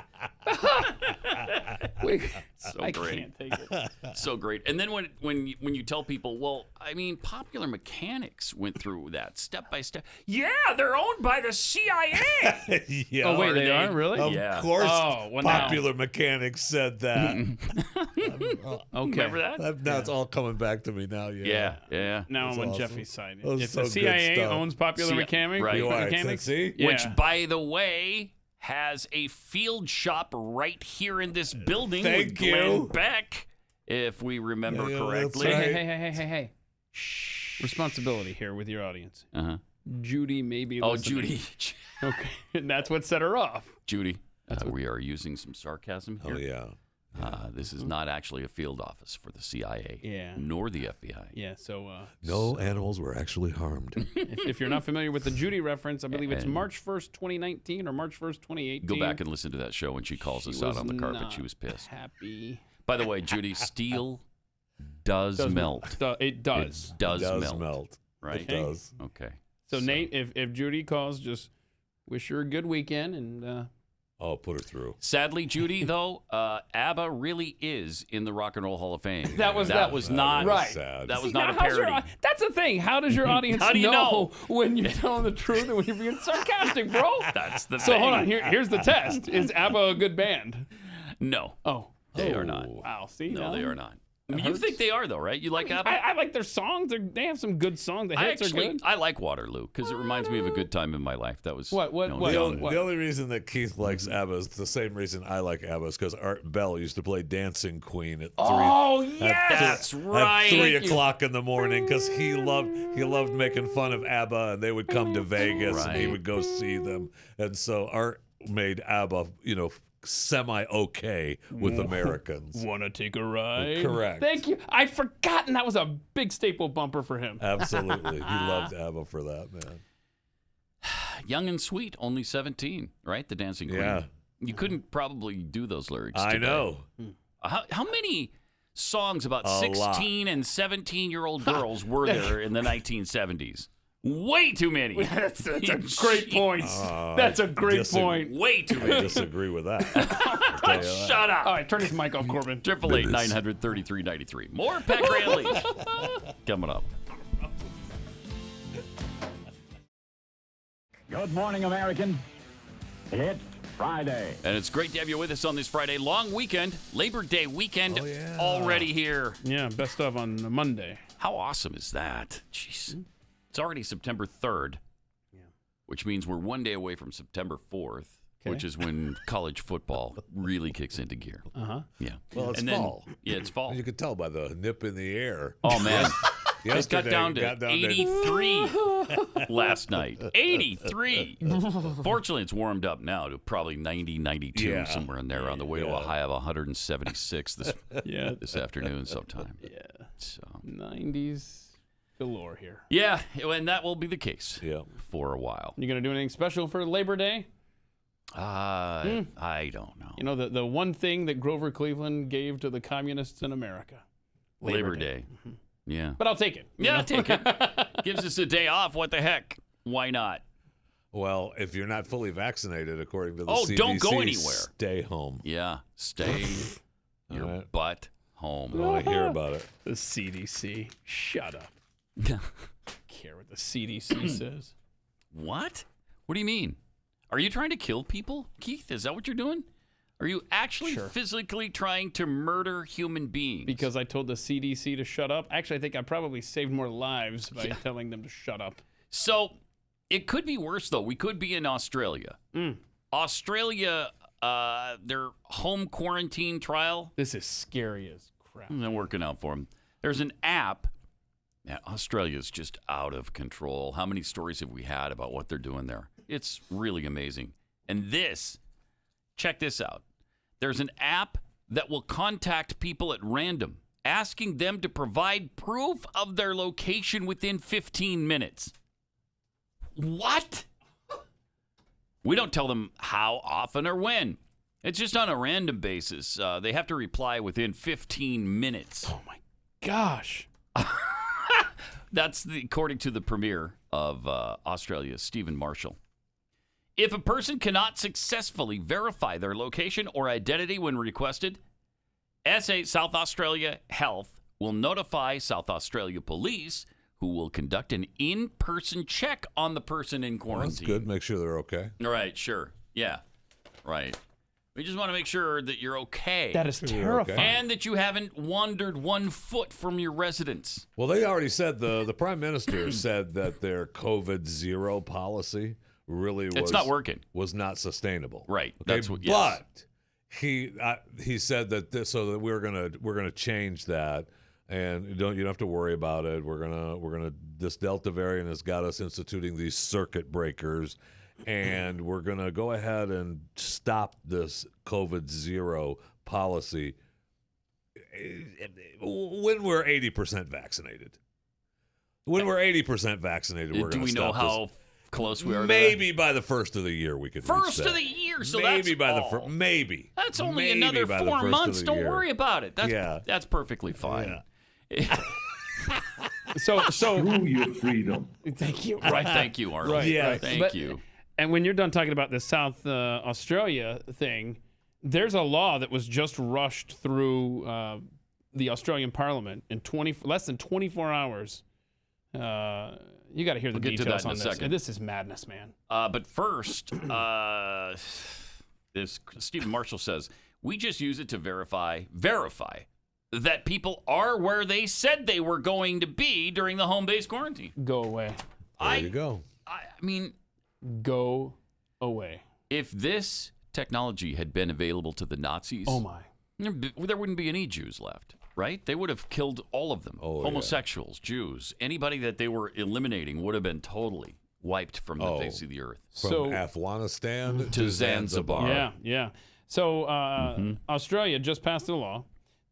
Wait, So I great. can't take it. So great. And then when you tell people, well, I mean, Popular Mechanics went through that step by step. Yeah, they're owned by the CIA. Yeah. Oh wait, Are they they? are really? Of Yeah. course, Oh, well, now- Popular Mechanics said that. Okay. Remember that? Now it's all coming back to me now. Yeah, yeah. Now That's I'm on awesome. Jeffy's side. That was If so the good CIA stuff. owns Popular Mechanics, right. Mechanics, See? yeah. Which, by the way, has a field shop right here in this building with Thank Glenn you. Beck, if we remember Yeah, correctly. that's right. Hey. Responsibility here with your audience. Uh-huh. Judy may be Oh, listening. Judy. Okay, and that's what set her off. Judy, we are using some sarcasm here. Oh yeah. This is not actually a field office for the CIA, nor the FBI. Yeah, so... no animals were actually harmed. if you're not familiar with the Judy reference, I believe it's March 1st, 2019 or March 1st, 2018. Go back and listen to that show when she calls us out on the carpet. She was pissed. Happy. By the way, Judy, steel does melt. It does. It does melt. Right? It does. Okay. So Nate, if Judy calls, just wish her a good weekend and... I'll put her through. Sadly, Judy, though, ABBA really is in the Rock and Roll Hall of Fame. That was not right. Sad. That was not a parody. That's the thing. How does your audience How do you know when you're telling the truth and when you're being sarcastic, bro? That's the thing. So hold on. Here's the test. Is ABBA a good band? No. Oh. They are not. Wow. See? No, they are not. You think they are, though, right? You like ABBA? I like their songs. They have some good songs. The hits are good. I like Waterloo because it reminds me of a good time in my life. That was what? The only reason that Keith likes ABBA is the same reason I like ABBA is because Art Bell used to play Dancing Queen at 3. Oh yes, that's right. At 3 o'clock in the morning because he loved making fun of ABBA and they would come to Vegas and he would go see them, and so Art made ABBA, semi-okay with Americans. Want to take a ride? Correct. Thank you. I'd forgotten that was a big staple bumper for him. Absolutely. He loved ABBA for that, man. Young and sweet, only 17, right? The Dancing Queen. Yeah. You couldn't probably do those lyrics I today. know. How many songs about 16 and 17-year-old girls were there in the 1970s? Way too many. That's a great point. That's a great point. Way too many. I disagree with that. Shut up. All right, turn his mic off, Corbin. 888-900-3393. More Pat Gray Unleashed coming up. Good morning, Americans. It's Friday. And it's great to have you with us on this Friday. Long weekend, Labor Day weekend already here. Yeah, best of on Monday. How awesome is that? Jeez. It's already September 3rd, which means we're one day away from September 4th, which is when college football really kicks into gear. Yeah. Well, it's fall. Yeah, it's fall. You could tell by the nip in the air. Oh, man. It got down Yesterday, to 83 last night. 83. Fortunately, it's warmed up now to probably 90, 92, somewhere in there, on the way to a high of 176 this afternoon sometime. Yeah. So 90s. Galore here. Yeah, and that will be the case for a while. You gonna do anything special for Labor Day? I don't know. You know, the one thing that Grover Cleveland gave to the communists in America. Labor Day. Mm-hmm. Yeah. But I'll take it. Yeah, take it. Gives us a day off. What the heck? Why not? Well, if you're not fully vaccinated, according to the CDC, don't go anywhere. Stay home. Yeah, stay your butt home. I want to hear about it. The CDC. Shut up. I don't care what the CDC says. What? What do you mean? Are you trying to kill people, Keith? Is that what you're doing? Are you actually physically trying to murder human beings? Because I told the CDC to shut up? Actually, I think I probably saved more lives by telling them to shut up. So it could be worse, though. We could be in Australia. Australia, their home quarantine trial. This is scary as crap. They're working out for them. There's an app. Yeah, Australia's just out of control. How many stories have we had about what they're doing there? It's really amazing. And check this out. There's an app that will contact people at random, asking them to provide proof of their location within 15 minutes. What? We don't tell them how often or when. It's just on a random basis. They have to reply within 15 minutes. Oh, my gosh. That's according to the premier of Australia, Stephen Marshall. If a person cannot successfully verify their location or identity when requested, South Australia Health will notify South Australia Police, who will conduct an in-person check on the person in quarantine. Well, that's good. Make sure they're okay. Right, sure. Yeah, right. We just want to make sure that you're okay. That is terrifying. And that you haven't wandered 1 foot from your residence. Well, they already said, the Prime Minister said that their COVID-0 policy really it's not working. Was not sustainable. Right. Okay? That's what. Yes. But he said that so that we're gonna change that, and you don't have to worry about it. We're gonna this Delta variant has got us instituting these circuit breakers, and we're gonna go ahead and stop this COVID-0 policy when we're 80% vaccinated. When we're 80% vaccinated, we're going to stop this. Do we know how close we are? Maybe by the first of the year we could. First reach that. of the year, so maybe that's by all. the first. Maybe that's only maybe another by the 4 first months. of the Don't year. worry about it. That's perfectly fine. Yeah. So Screw your freedom. thank you. Right, thank you, Arnold. Right, Yeah. right. Thank you. And when you're done talking about the South Australia thing, there's a law that was just rushed through the Australian Parliament in less than 24 hours. You got to hear the We'll get to details that in on a this. second. This is madness, man. But first, this Stephen Marshall says, we just use it to verify that people are where they said they were going to be during the home-based quarantine. Go away. There you go. I mean, Go away. if this technology had been available to the Nazis, Oh, my. there wouldn't be any Jews left, right? They would have killed all of them. Oh, homosexuals, Jews, anybody that they were eliminating would have been totally wiped from the face of the earth. From Afghanistan to Zanzibar. Yeah. So Australia just passed a law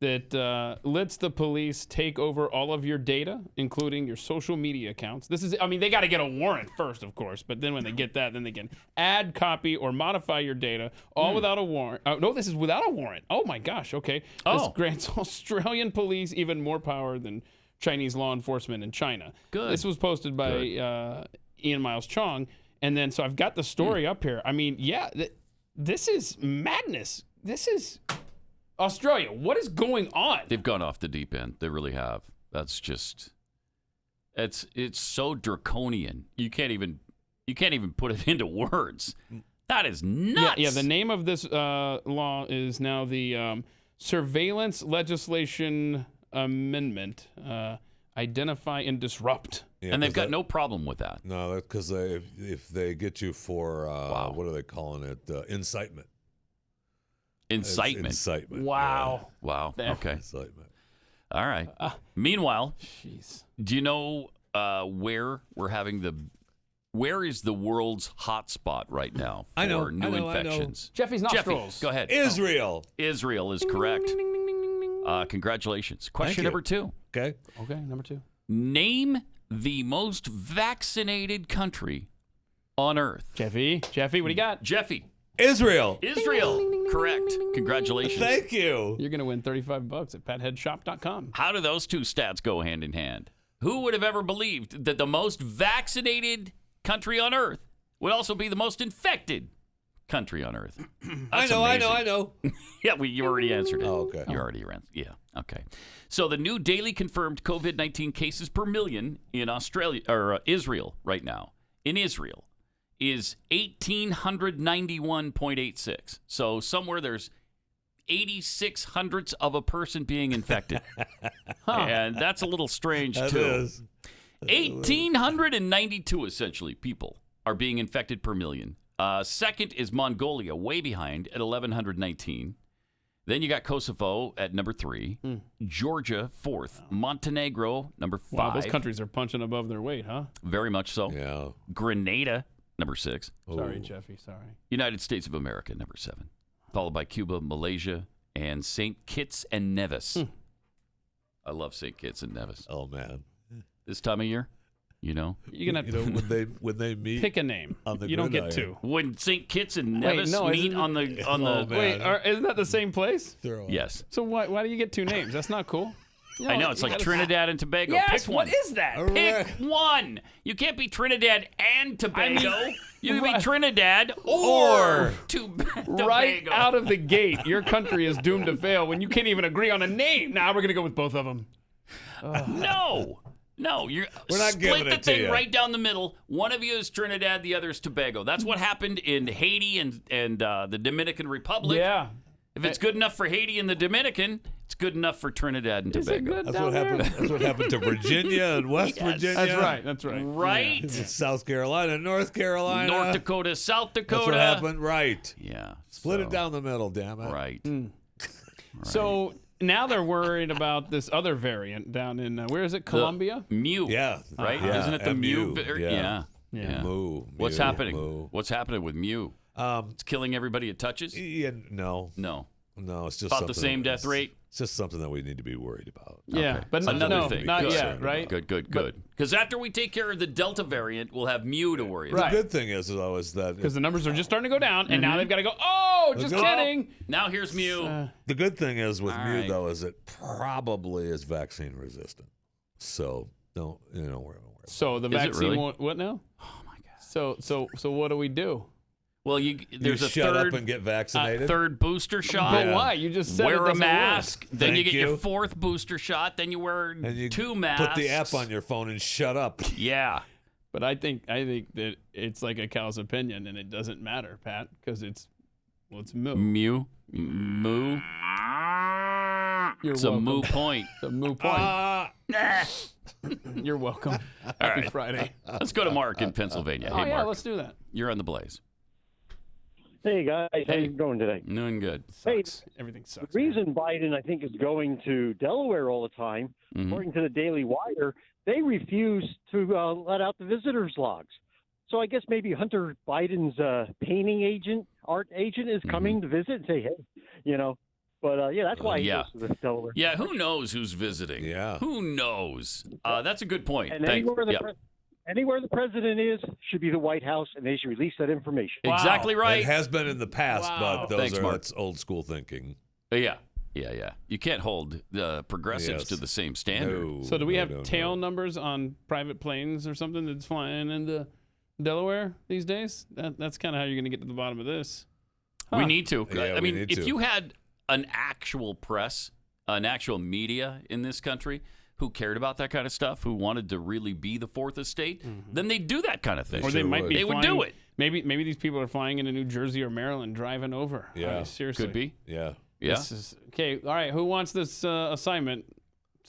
that lets the police take over all of your data, including your social media accounts. They got to get a warrant first, of course, but then when they get that, then they can add, copy, or modify your data, all without a warrant. No, this is without a warrant. Oh, my gosh, okay. This grants Australian police even more power than Chinese law enforcement in China. Good. This was posted by Ian Miles Chong, and then so I've got the story up here. I mean, this is madness. This is... Australia, what is going on? They've gone off the deep end. They really have. That's just it's so draconian. You can't even put it into words. That is nuts. Yeah, the name of this law is now the Surveillance Legislation Amendment, Identify and Disrupt. Yeah, and they've got no problem with that. No, that's because if they get you for what are they calling it? Incitement. Incitement. Wow. Wow. Okay. Incitement. All right. Meanwhile, Jeez. do you know where is the world's hot spot right now for new infections? Jeffy's nostrils. Jeffy, go ahead. Israel. Israel is correct. Congratulations. Question number 2. Okay. Okay, number 2. Name the most vaccinated country on Earth. Jeffy, what do you got? Jeffy. Israel. Correct. Congratulations. Thank you. You're going to win $35 at PatheadsShop.com. How do those two stats go hand in hand? Who would have ever believed that the most vaccinated country on Earth would also be the most infected country on Earth? I know. Yeah, you already answered it. Oh, okay. You already answered. Yeah, okay. So the new daily confirmed COVID-19 cases per million in Israel right now, is 1,891.86. So somewhere there's 86 hundredths of a person being infected. And that's a little strange, That too. is. 1,892, essentially, people are being infected per million. Second is Mongolia, way behind at 1,119. Then you got Kosovo at number 3. Georgia, 4th. Montenegro, number 5. Wow, those countries are punching above their weight, huh? Very much so. Yeah. Grenada, number 6. Sorry, Jeffy, sorry. United States of America, number 7. Followed by Cuba, Malaysia, and St. Kitts and Nevis. I love St. Kitts and Nevis. Oh, man. This time of year, you know. You're going to when they meet. pick a name. On the You don't get gridiron. 2. When St. Kitts and Nevis no, meet isn't on the man. Wait, isn't that the same place? Yes. So why do you get 2 names? That's not cool. I know, it's like Trinidad and Tobago. Yes, Pick one. what is that? Pick one. You can't be Trinidad and Tobago. You can be Right. Trinidad or Tobago. Right out of the gate, your country is doomed to fail when you can't even agree on a name. Now we're going to go with both of them. No, we're not split giving the it to thing you. right down the middle. One of you is Trinidad, the other is Tobago. That's what happened in Haiti and the Dominican Republic. Yeah. If it's good enough for Haiti and the Dominican, it's good enough for Trinidad and Tobago. That's what happened. That's what happened to Virginia and West Virginia. That's right. Right? South Carolina, North Carolina, North Dakota, South Dakota. That's what happened. Right. Yeah. Split it down the middle. Damn it. Right. So now they're worried about this other variant down in, where is it, Colombia? Mu. Yeah. Right? Yeah, Isn't it the MU, Mu? yeah. Yeah. Moo. What's Mu, happening? Mu. What's happening with Mu? It's killing everybody it touches? Yeah, no. No. No, it's just About the same death rate? It's just something that we need to be worried about. Yeah, Okay. but Another no, thing. not Good. yet, right? Good. Because after we take care of the Delta variant, we'll have Mu to worry about. Right. The good thing is that Because the numbers are just starting to go down, and now they've got to go, oh, just kidding. Now here's Mu. the good thing is with All Mu right. though is it probably is vaccine resistant. So don't worry about it. So the Is it vaccine really? won't, what now? Oh, my God. So what do we do? Well, there's you a shut third up and get vaccinated. third booster shot. But why? You just said it Wear a doesn't mask. work. Then you Thank get your you. fourth booster shot. Then you wear and you 2 masks. put the app on your phone and shut up. Yeah. But I think that it's like a cow's opinion, and it doesn't matter, Pat, because it's moo. Mu. You're It's a welcome. moo point. It's a moo point. You're welcome. Happy Friday. Let's go to Mark in Pennsylvania. Oh, Hey, yeah, Mark. let's do that. You're on the Blaze. Hey guys, how Hey. you doing today? Doing good. Sucks. Everything sucks. The reason Biden, I think, is going to Delaware all the time, Mhm. according to the Daily Wire, they refuse to let out the visitors' logs. So I guess maybe Hunter Biden's art agent, is coming to visit and say, hey, But yeah, that's why he Yeah. goes to Delaware. Yeah, who knows who's visiting? Yeah. Who knows? That's a good point. And Thanks. anywhere the president is should be the White House, and they should release that information. Exactly right. It has been in the past, Wow. but Thanks, Mark. that's old school thinking. Yeah. You can't hold the progressives Yes. to the same standard. No, So do we no, have no, tail no. numbers on private planes or something that's flying into Delaware these days? That's kind of how you're going to get to the bottom of this. We need to. Yeah, I we mean, need if to. you had an actual press, an actual media in this country who cared about that kind of stuff, who wanted to really be the fourth estate, then they'd do that kind of thing. Or they might be They would flying- do it. Maybe these people are flying into New Jersey or Maryland, driving over. I Yeah. mean, seriously. Could be. Yeah. Yeah. Okay, all right. Who wants this assignment?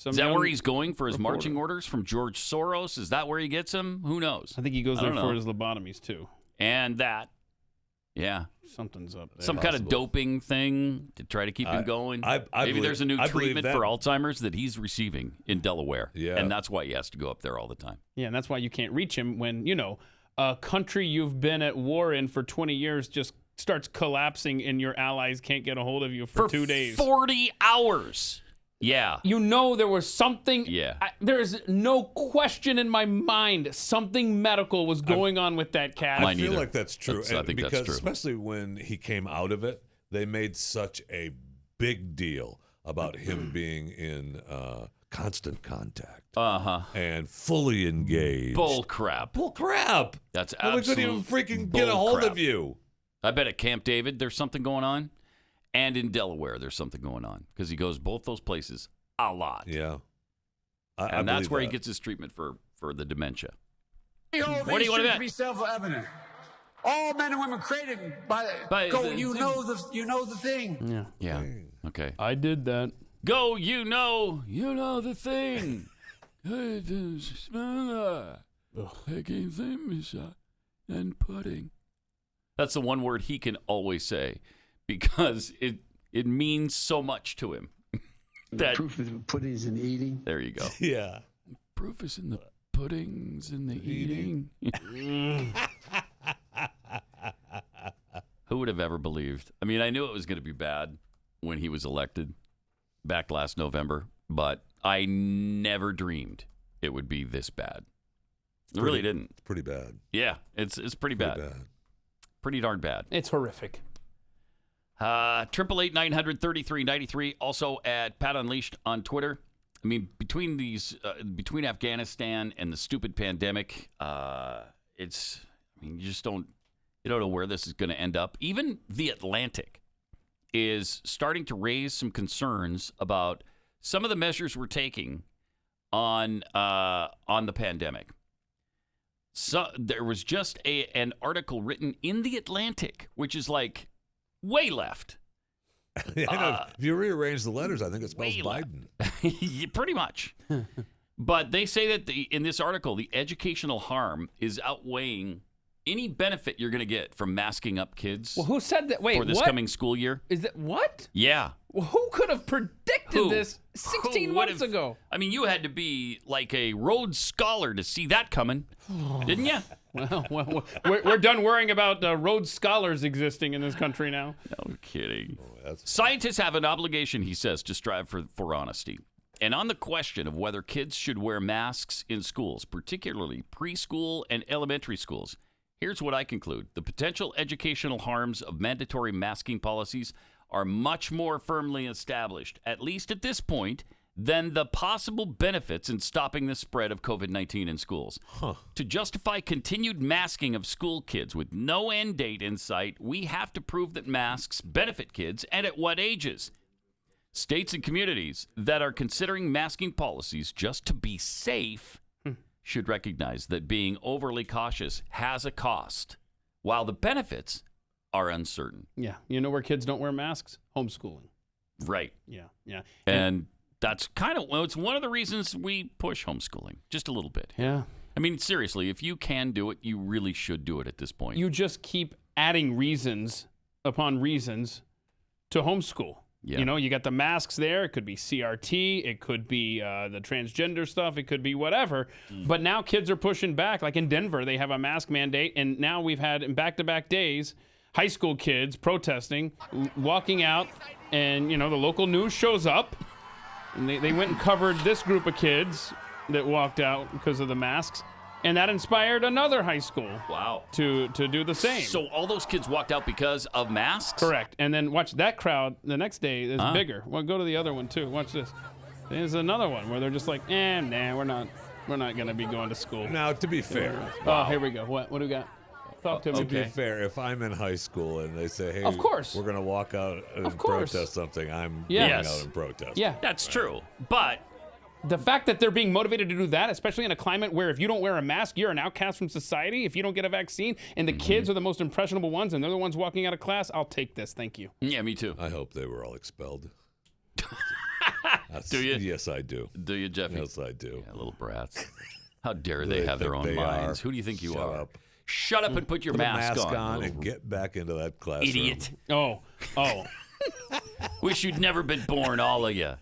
Is that where he's going for his marching orders from George Soros? Is that where he gets them? Who knows? I think he goes I there don't for know. his lobotomies, too. And that. Yeah. Something's up there. Some kind of doping thing to try to keep him going. I Maybe believe- there's a new I believe treatment that. for Alzheimer's that he's receiving in Delaware. Yeah. And that's why he has to go up there all the time. Yeah, and that's why you can't reach him when, a country you've been at war in for 20 years just starts collapsing and your allies can't get a hold of you for 2 days. 40 hours. Yeah. There was something. Yeah. There is no question in my mind something medical was going on with that cat. Mine I feel either. like that's true. I think because that's true. especially when he came out of it, they made such a big deal about him being in constant contact and fully engaged. Bull crap. Bull crap. That's Well, we absolute couldn't even freaking get a bull hold crap. of you. I bet at Camp David there's something going on. And in Delaware there's something going on because he goes both those places a lot. Yeah. And that's believe where that. he gets his treatment for the dementia. What do you want to bet? Be self-evident. All men and women created by go. You know the thing. Yeah. Okay. I did that. Go, you know the thing. And pudding. That's the one word he can always say because it means so much to him. That Proof of the puddings and eating. there you go. Yeah. Proof is in the puddings in the eating. Who would have ever believed? I mean, I knew it was going to be bad when he was elected back last November, but I never dreamed it would be this bad. I really didn't. It's pretty bad. Yeah, it's pretty bad. Pretty darn bad. It's horrific. 888-900-3393. Also at Pat Unleashed on Twitter. I mean, between between Afghanistan and the stupid pandemic, you don't know where this is going to end up. Even The Atlantic is starting to raise some concerns about some of the measures we're taking on the pandemic. So there was just an article written in The Atlantic, which is like way left. I know. If you rearrange the letters, I think it spells Biden. Yeah, pretty much. But they say that in this article, the educational harm is outweighing any benefit you're going to get from masking up kids Well, who said that? Wait, for this what? coming school year. Is that what? Yeah. Well, who could have predicted predicted this 16 months ago. I mean, you had to be like a Rhodes Scholar to see that coming, didn't you? Well, we're done worrying about Rhodes Scholars existing in this country now. No kidding. Scientists have an obligation, he says, to strive for honesty. And on the question of whether kids should wear masks in schools, particularly preschool and elementary schools, here's what I conclude. The potential educational harms of mandatory masking policies are much more firmly established, at least at this point, than the possible benefits in stopping the spread of COVID-19 in schools. To justify continued masking of school kids with no end date in sight, we have to prove that masks benefit kids and at what ages. States and communities that are considering masking policies just to be safe should recognize that being overly cautious has a cost, while the benefits are uncertain. Yeah. You know where kids don't wear masks? Homeschooling. Right. Yeah. And that's kind of, well, it's one of the reasons we push homeschooling, just a little bit. Yeah. I mean, seriously, if you can do it, you really should do it at this point. You just keep adding reasons upon reasons to homeschool. Yeah. You know, you got the masks there. It could be CRT. It could be the transgender stuff. It could be whatever. But now kids are pushing back. Like in Denver, they have a mask mandate. And now we've had, in back-to-back days, high school kids protesting, walking out. And, you know, the local news shows up. And they went and covered this group of kids that walked out because of the masks. And that inspired another high school to do the same. So all those kids walked out because of masks? Correct. And then watch that crowd the next day is bigger. Well, go to the other one too. Watch this. There's another one where they're just like, nah, we're not going to be going to school. Now, to be fair. Oh, here we go. What do we got? Talk to me. To be fair, if I'm in high school and they say, hey, of course, we're going to walk out and protest something, I'm going out and protest. Yeah. That's true. But the fact that they're being motivated to do that, especially in a climate where if you don't wear a mask, you're an outcast from society. If you don't get a vaccine and the kids are the most impressionable ones and they're the ones walking out of class, I'll take this. Thank you. Yeah, me too. I hope they were all expelled. Do you? Yes, I do. Do you, Jeffy? Yes, I do. Yeah, little brats. How dare they have their own minds? Who do you think you Shut are? Up. Shut up and put your mask on and get back into that classroom. Idiot. Oh. Wish you'd never been born, all of you.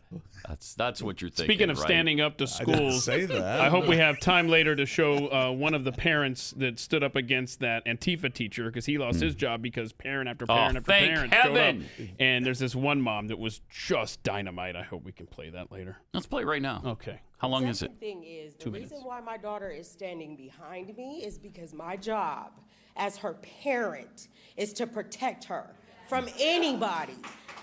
That's what you're thinking. Speaking of standing up to schools, I didn't say that. I hope we have time later to show one of the parents that stood up against that Antifa teacher because he lost his job because parent after parent after parent showed up. And there's this one mom that was just dynamite. I hope we can play that later. Let's play it right now. Okay. How long is it? The thing is, the 2 reason minutes. why my daughter is standing behind me is because my job as her parent is to protect her from anybody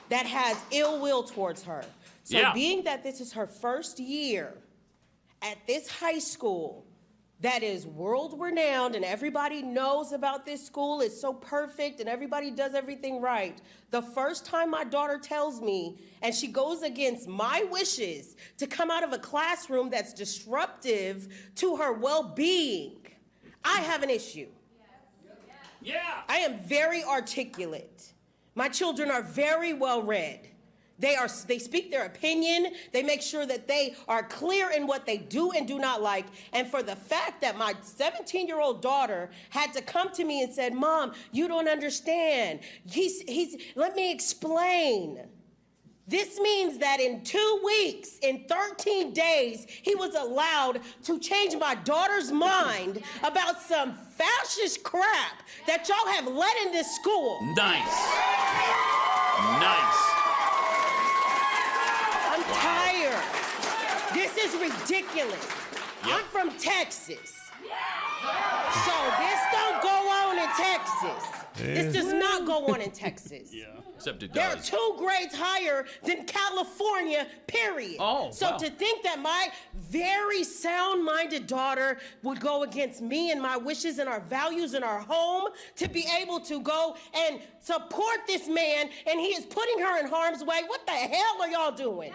that has ill will towards her. So being that this is her first year at this high school that is world renowned and everybody knows about this school, it's so perfect and everybody does everything right. The first time my daughter tells me and she goes against my wishes to come out of a classroom that's disruptive to her well-being, I have an issue. Yeah. I am very articulate. My children are very well read. They speak their opinion. They make sure that they are clear in what they do and do not like. And for the fact that my 17-year-old daughter had to come to me and said, Mom, you don't understand. Let me explain. This means that in 2 weeks, in 13 days, he was allowed to change my daughter's mind about some fascist crap that y'all have let in this school. Nice. Nice. I'm tired. This is ridiculous. I'm from Texas. So this don't go on in Texas. This does not go on in Texas. Except it They're does. 2 grades higher than California, period. So to think that my very sound-minded daughter would go against me and my wishes and our values in our home to be able to go and support this man and he is putting her in harm's way, what the hell are y'all doing?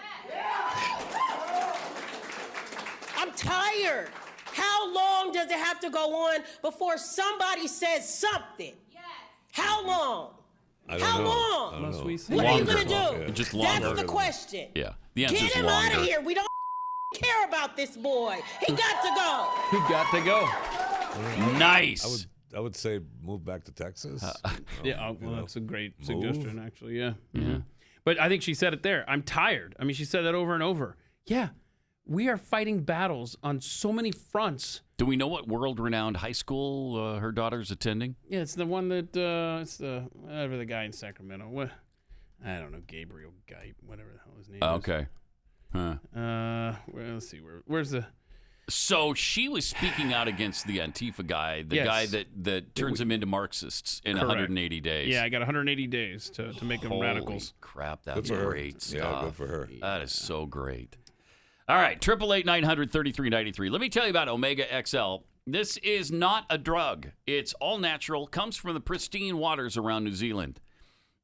I'm tired. How long does it have to go on before somebody says something? How long? How long? What are you going to do? Just longer. That's the question. Yeah. The answer Get is him longer. out of here. We don't care about this boy. He got to go. He got to go. Nice. I would say move back to Texas. Yeah, well, that's a great suggestion, actually. Yeah. But I think she said it there. I'm tired. I mean, she said that over and over. Yeah, we are fighting battles on so many fronts. Do we know what world-renowned high school her daughter's attending? Yeah, it's the one that it's the whatever the guy in Sacramento. What? I don't know, Gabriel Guy, whatever the hell his name is. Okay. Huh. Well, let's see where's the. So she was speaking out against the Antifa guy, the guy that turns them into Marxists in 180 days. Yeah, I got 180 days to make them radicals. Crap, that's great stuff. Yeah, good for her. That is so great. All right, 888-900-3393. Let me tell you about Omega XL. This is not a drug. It's all natural, comes from the pristine waters around New Zealand.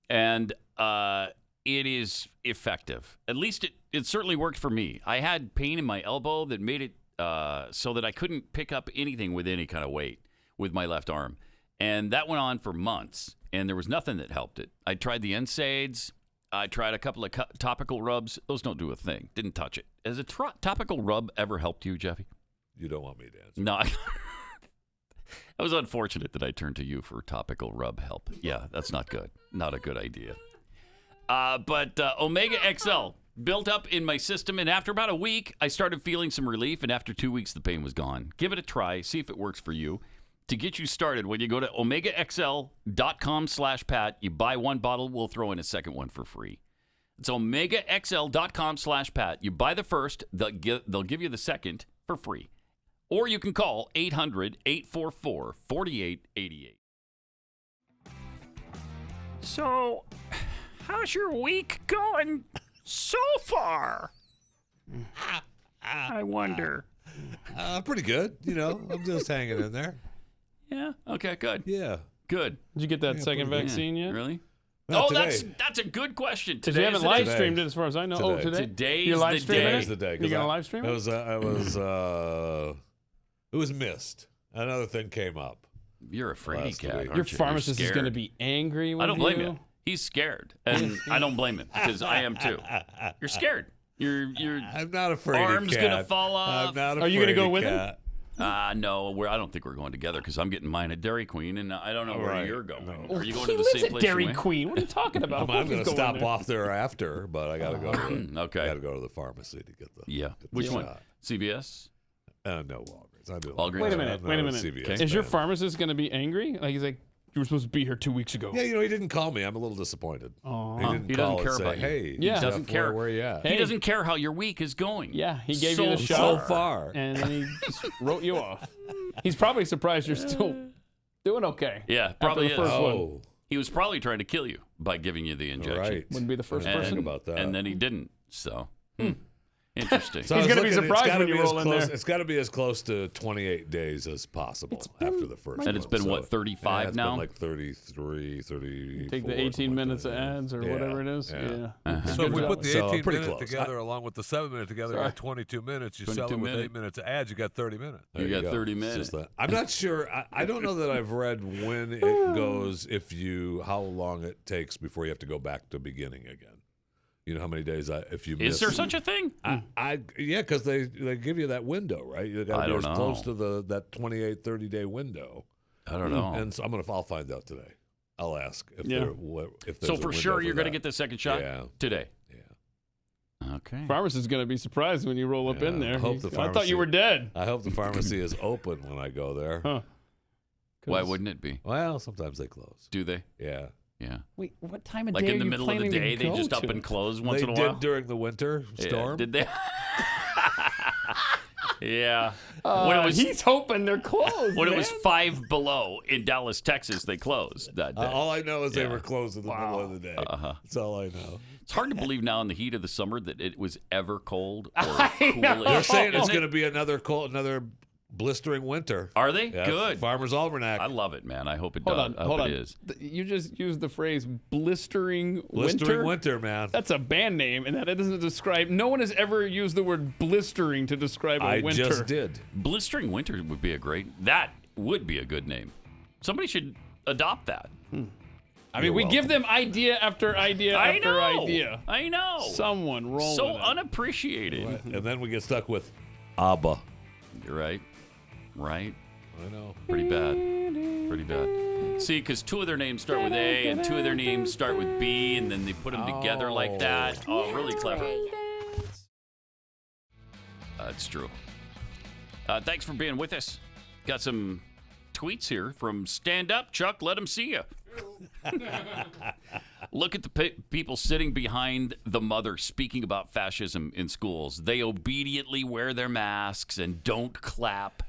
And it is effective. At least it certainly worked for me. I had pain in my elbow that made it so that I couldn't pick up anything with any kind of weight with my left arm. And that went on for months, and there was nothing that helped it. I tried the NSAIDs. I tried a couple of topical rubs. Those don't do a thing. Didn't touch it. Has a topical rub ever helped you, Jeffy? You don't want me to answer. No. I was unfortunate that I turned to you for topical rub help. Yeah, that's not good. Not a good idea. But Omega XL built up in my system, and after about a week, I started feeling some relief, and after 2 weeks, the pain was gone. Give it a try. See if it works for you. To get you started, when you go to omegaxl.com/Pat, you buy one bottle, we'll throw in a second one for free. It's omegaxl.com/Pat. You buy the first, they'll give you the second for free. Or you can call 800-844-4888. So, how's your week going so far? I wonder. Pretty good. I'm just hanging in there. Yeah. Okay. Good. Yeah. Good. Did you get that second vaccine yet? Really? Not that's today. a good question. Because you haven't live streamed it, as far as I know. Today. Oh, today. Today's You're live the streaming day. it? Today's the day. You gonna live stream it? It was missed. Another thing came up. You're a fraidy Last cat. week. Aren't Your you? pharmacist You're is going to scared. be angry with I don't blame you. you. He's scared, and I don't blame him because I am too. You're scared. Your I'm not afraid. arm's gonna fall off. I'm not Are you gonna go afraid with him? cat. No, I don't think we're going together because I'm getting mine at Dairy Queen, and I don't know where Right. you're going. No. Are you going He to the lives same at place? Dairy you went? Queen. What are you talking about? I'm He's going to going stop there. off there after, but I got to go. Okay. I got to go to the pharmacy to get the. Yeah. get the Which one? shot. CVS? No, Walgreens. I do. Walgreens. Wait a I'm minute. not Wait a minute. CVS Okay. Is your fan. pharmacist going to be angry? Like he's like, you were supposed to be here 2 weeks ago. Yeah, he didn't call me. I'm a little disappointed. Aw. He didn't He call doesn't care and say, about you. "Hey, Yeah. Jeff, Doesn't care. Where you at?" Hey. He doesn't care how your week is going. Yeah, he gave you the So shot. So far. And then he just wrote you off. He's probably surprised you're still doing okay. Yeah, probably after the is. first one. Oh, He was probably trying to kill you by giving you the injection. right. Wouldn't be the first Didn't person. think about that. And then he didn't. So, interesting. So I He's was gonna be looking, it's surprised gotta when be you as roll in close- there. It's got to be as close to 28 days as possible after the first one. And it's been, So, what, 35 yeah, it's now? been like 33, 34. Take the 18 minutes of ads or Yeah, whatever it is. yeah. Yeah. So if we put the So, 18 pretty minute close. together along with the 7 minute together, you got 22 minutes. You sell 22 it with minutes. 8 minutes of ads, you got 30 minutes. There You got go. 30 It's minutes. just that. I'm not sure. I don't know that I've read when it goes, how long it takes before you have to go back to beginning again. You know how many days if you miss. Is there such a thing? Yeah, because they give you that window, right? You got I to be don't as close know. to that 28, 30-day window. I don't know. And so I'll find out today. I'll ask if Yeah. if there's So a for window sure you're going to that. get the second shot Yeah. today. Yeah. Okay. Pharmacist is going to be surprised when you roll up in Yeah, there. I hope the I thought pharmacy- you were dead. I hope the pharmacy is open when I go there. Huh. Why wouldn't it be? Well, sometimes they close. Do they? Yeah. Yeah. Wait, what time of Like day in the are you middle of the planning to day, they go just up to? and close once They in a did while. during the winter Yeah, storm. did they? Yeah. He's hoping they're closed. When it man. was 5 below in Dallas, Texas, they closed that day. All I know is they Yeah. were closed in the middle of the day. That's all I know. It's hard to believe now in the heat of the summer that it was ever cold or cool. They're saying it's Isn't going to it? be another blistering winter. Are they? Yeah, Good. Farmer's Almanac. I love it, man. I hope it Hold does. on, I hope hold it on. is. You just used the phrase blistering Blistering winter. winter, man. That's a band name, and that doesn't describe. No one has ever used the word blistering to describe a I winter. just did. Blistering winter would be that would be a good name. Somebody should adopt that. I mean, we give them idea after idea I after know. idea. I know. Someone roll So with it. unappreciated. And then we get stuck with Abba. You're right. Right. I know. Pretty bad. Pretty bad. See, because two of their names start with A and two of their names start with B, and then they put them together like that. Oh, really clever. That's true. Thanks for being with us. Got some tweets here from Stand Up, Chuck. Let them see you. Look at the people sitting behind the mother speaking about fascism in schools. They obediently wear their masks and don't clap.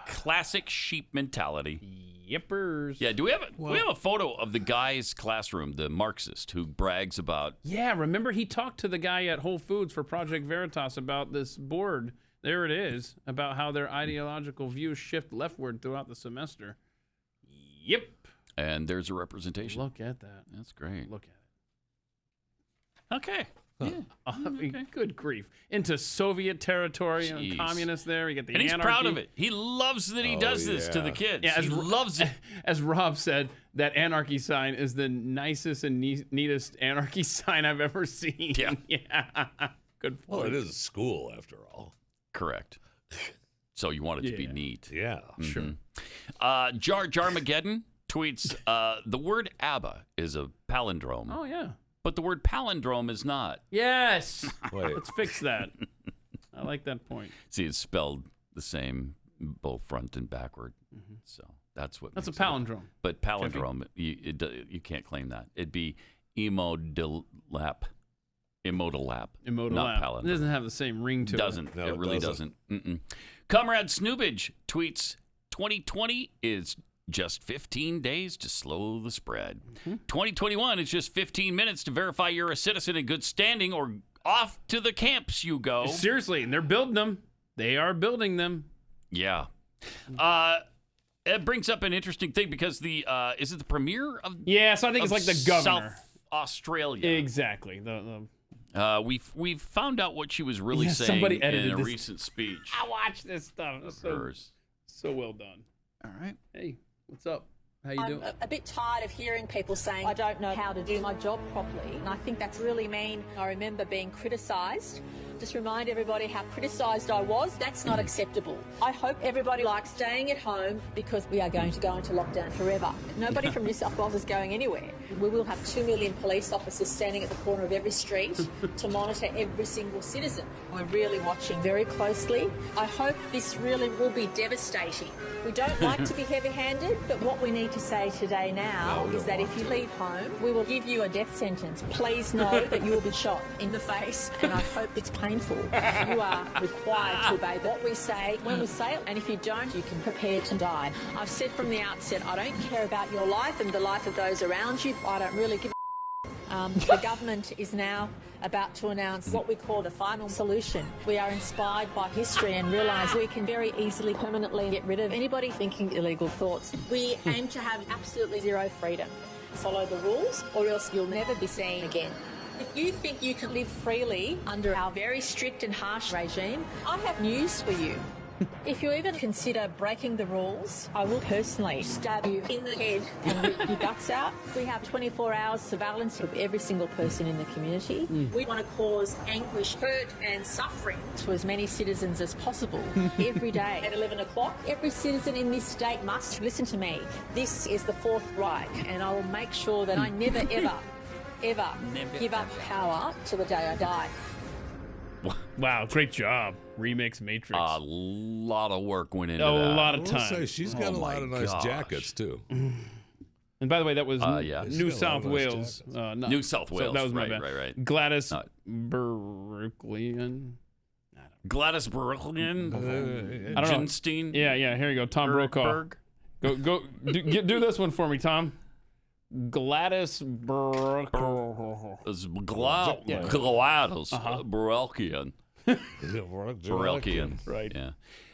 Classic sheep mentality. Yippers. Yeah, do we have a photo of the guy's classroom, the Marxist, who brags about... Yeah, remember he talked to the guy at Whole Foods for Project Veritas about this board. There it is, about how their ideological views shift leftward throughout the semester. Yep. And there's a representation. Look at that. That's great. Look at it. Okay. Yeah. Good grief. Into Soviet territory and communists there. You get the and anarchy. He's proud of it. He loves that he does this to the kids. Yeah, he loves it. As Rob said, that anarchy sign is the nicest and neatest anarchy sign I've ever seen. Yeah. Yeah. Good point. Well, it is a school after all. Correct. So you want it to be neat. Yeah. Sure. Jar Jarmageddon tweets, the word Abba is a palindrome. Oh, yeah. But the word palindrome is not. Yes. Wait. Let's fix that. I like that point. See, it's spelled the same both front and backward. Mm-hmm. So that's what. That's a makes it palindrome. But palindrome, you can't claim that. It'd be emodilap. Emodilap. Not palindrome. It doesn't have the same ring to it. Doesn't. No, it really doesn't. Comrade Snoobage tweets, 2020 is just 15 days to slow the spread. 2021 is just 15 minutes to verify you're a citizen in good standing, or off to the camps you go. Seriously, and they're building them. They are building them. Yeah. It brings up an interesting thing because the is it the premier of Yeah, so I think it's like the governor. South Australia. Exactly. We've found out what she was really saying somebody edited in a this. recent speech. I watched this stuff. So well done. All right. Hey, what's up? How you doing? I'm a bit tired of hearing people saying, I don't know how to do my job properly. And I think that's really mean. I remember being criticised. Just remind everybody how criticised I was. That's not acceptable. I hope everybody likes staying at home because we are going to go into lockdown forever. Nobody from New South Wales is going anywhere. We will have 2 million police officers standing at the corner of every street to monitor every single citizen. We're really watching very closely. I hope this really will be devastating. We don't like to be heavy-handed, but what we need to say today now is that if you leave home, we will give you a death sentence. Please know that you will be shot in the face, and I hope it's painful. You are required to obey what we say when we say it, and if you don't, you can prepare to die. I've said from the outset, I don't care about your life and the life of those around you. I don't really give a The government is now about to announce what we call the final solution. We are inspired by history and realise we can very easily permanently get rid of anybody thinking illegal thoughts. We aim to have absolutely zero freedom. Follow the rules or else you'll never be seen again. If you think you can live freely under our very strict and harsh regime, I have news for you. If you even consider breaking the rules, I will personally stab you in the head and rip your guts out. We have 24 hours surveillance of every single person in the community. We want to cause anguish, hurt and suffering to as many citizens as possible. Every day at 11 o'clock, every citizen in this state must listen to me. This is the Fourth Reich, and I will make sure that I never, ever give up power till the day I die. Wow, great job. Remix Matrix. A lot of work went into a that. lot of I will time. say she's got a lot of nice jackets too. And by the way, that was New South Wales. New South Wales. So that was my right, bad. right. Gladys Berkelian. Gladys Berkelian. I don't know. Jinstein. Yeah. Here you go. Tom Brokaw. Go. Do this one for me, Tom. Gladys Berkelian. Gladys Berkelian. Berkelian. Right. Yeah.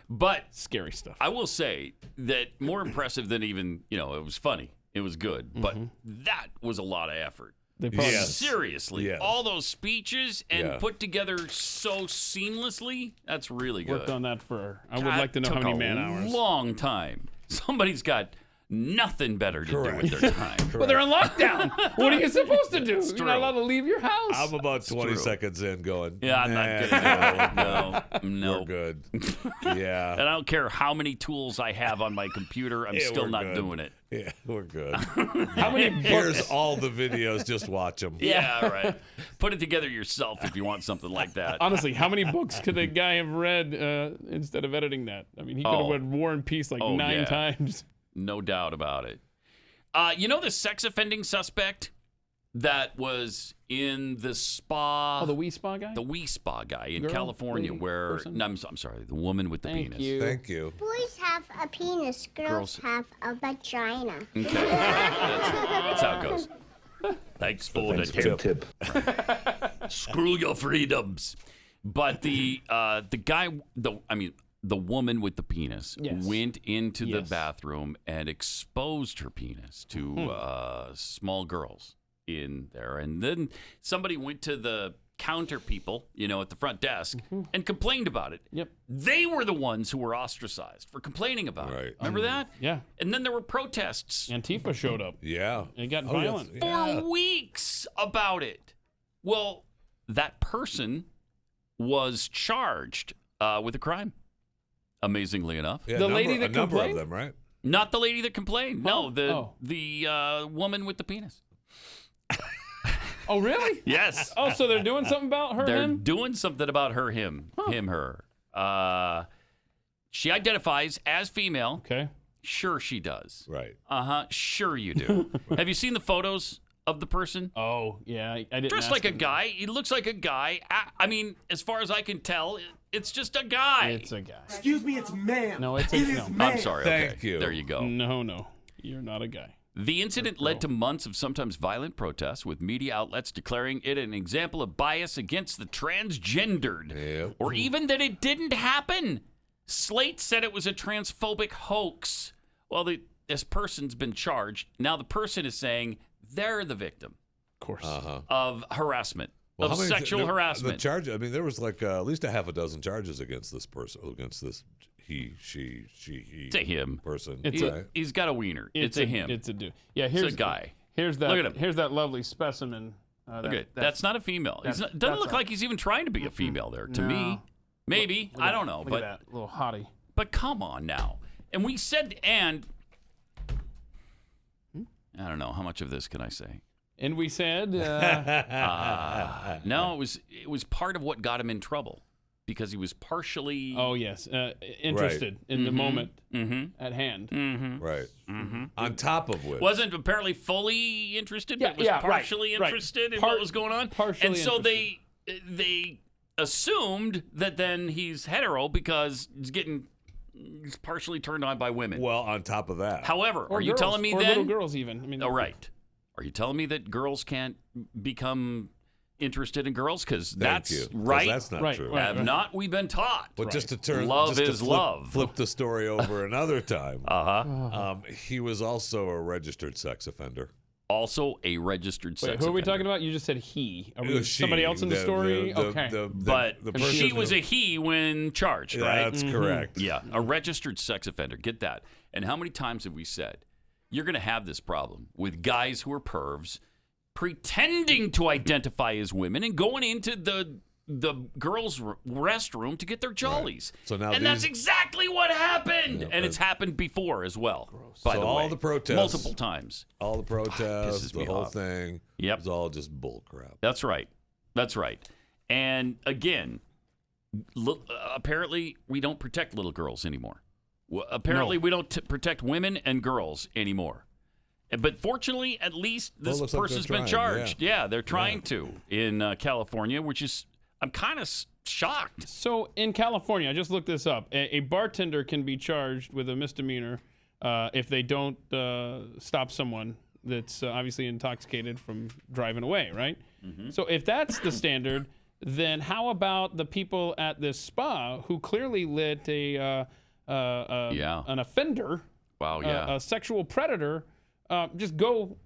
But scary stuff. I will say that more impressive than even, it was funny. It was good. But that was a lot of effort. Seriously. Yes. All those speeches and put together so seamlessly. That's really good. Worked on that for, I would like to know how many man hours. Long time. Somebody's got nothing better to do with their time. Well, they're on lockdown. What are you supposed to do? You're not allowed to leave your house. I'm about 20 seconds in going, Yeah, I'm not good. No. We're good. Yeah. And I don't care how many tools I have on my computer, I'm still not doing it. Yeah, we're good. How many Here's all the videos. Just watch them. Yeah, right. Put it together yourself if you want something like that. Honestly, how many books could the guy have read instead of editing that? I mean, he could have read War and Peace like 9 times. No doubt about it. You know the sex offending suspect that was in the spa? Oh, the Wee Spa guy? The Wee Spa guy in Girl, California lady, where... person? No, I'm sorry, the woman with the penis. Thank you. Boys have a penis, girls have a vagina. Okay. That's how it goes. Thanks for the tip. Screw your freedoms. But the guy, the woman with the penis went into the bathroom and exposed her penis to small girls in there. And then somebody went to the counter people, at the front desk and complained about it. Yep. They were the ones who were ostracized for complaining about it. Remember that? Yeah. And then there were protests. Antifa showed up. Yeah. It got violent. For weeks about it. Well, that person was charged with a crime. Amazingly enough, the lady that number complained, of them, right? Not the lady that complained. Huh? No, the woman with the penis. Oh, really? Yes. Oh, so they're doing something about her, They're him? doing something about her, him, her. She identifies as female. Okay. Sure, she does. Right. Sure, you do. Have you seen the photos of the person? Oh, yeah. I didn't. Dressed like a guy. He looks like a guy. I mean, as far as I can tell, it's just a guy. It's a guy. Excuse me, it's man. No, it's a no. I'm sorry. Okay. Thank you. There you go. No. You're not a guy. The incident led to months of sometimes violent protests, with media outlets declaring it an example of bias against the transgendered, or even that it didn't happen. Slate said it was a transphobic hoax. Well, this person's been charged. Now the person is saying they're the victim, of course, of harassment, Well, of sexual harassment. The charge. I mean, there was like at least a half a dozen charges against this person, against this he it's a him person. He's got a wiener. It's a him. It's a dude. Yeah, it's a guy. Here's that. Look at him. Here's that lovely specimen. Look at that's not a female. Doesn't look like he's even trying to be a female there. To me, maybe I don't know. Look but at that little hottie. But come on now. And we said, and I don't know how much of this can I say. And we said, no, it was part of what got him in trouble. Because he was partially... Oh, yes. Interested in the moment at hand. Right. On top of which... Wasn't apparently fully interested, but was partially interested in what was going on. And so they assumed that then he's hetero because he's partially turned on by women. Well, on top of that. However, Or are you girls, telling me or then... little girls even. I mean, right. Are you telling me that girls can't become... interested in girls? Because that's right. That's not true. Have not we been taught? But just to turn love is love. Flip the story over another time. He was also a registered sex offender. Also a registered sex offender. Who are we talking about? You just said he. Are we somebody else in the story? Okay. But she was a he when charged, right? That's correct. Yeah, a registered sex offender. Get that. And how many times have we said, you're going to have this problem with guys who are pervs pretending to identify as women and going into the girls' restroom to get their jollies. Right. So now that's exactly what happened. Yeah, and it's happened before as well. By the way. All the protests. Multiple times. All the protests, the whole off. thing. Yep. It's all just bull crap. That's right. That's right. And again, apparently we don't protect little girls anymore. Apparently we don't protect women and girls anymore. But fortunately, at least this person's been charged. Yeah, they're trying to in California, which is, I'm kind of shocked. So in California, I just looked this up. A bartender can be charged with a misdemeanor if they don't stop someone that's obviously intoxicated from driving away, right? So if that's the standard, then how about the people at this spa who clearly let an offender, a sexual predator, just go,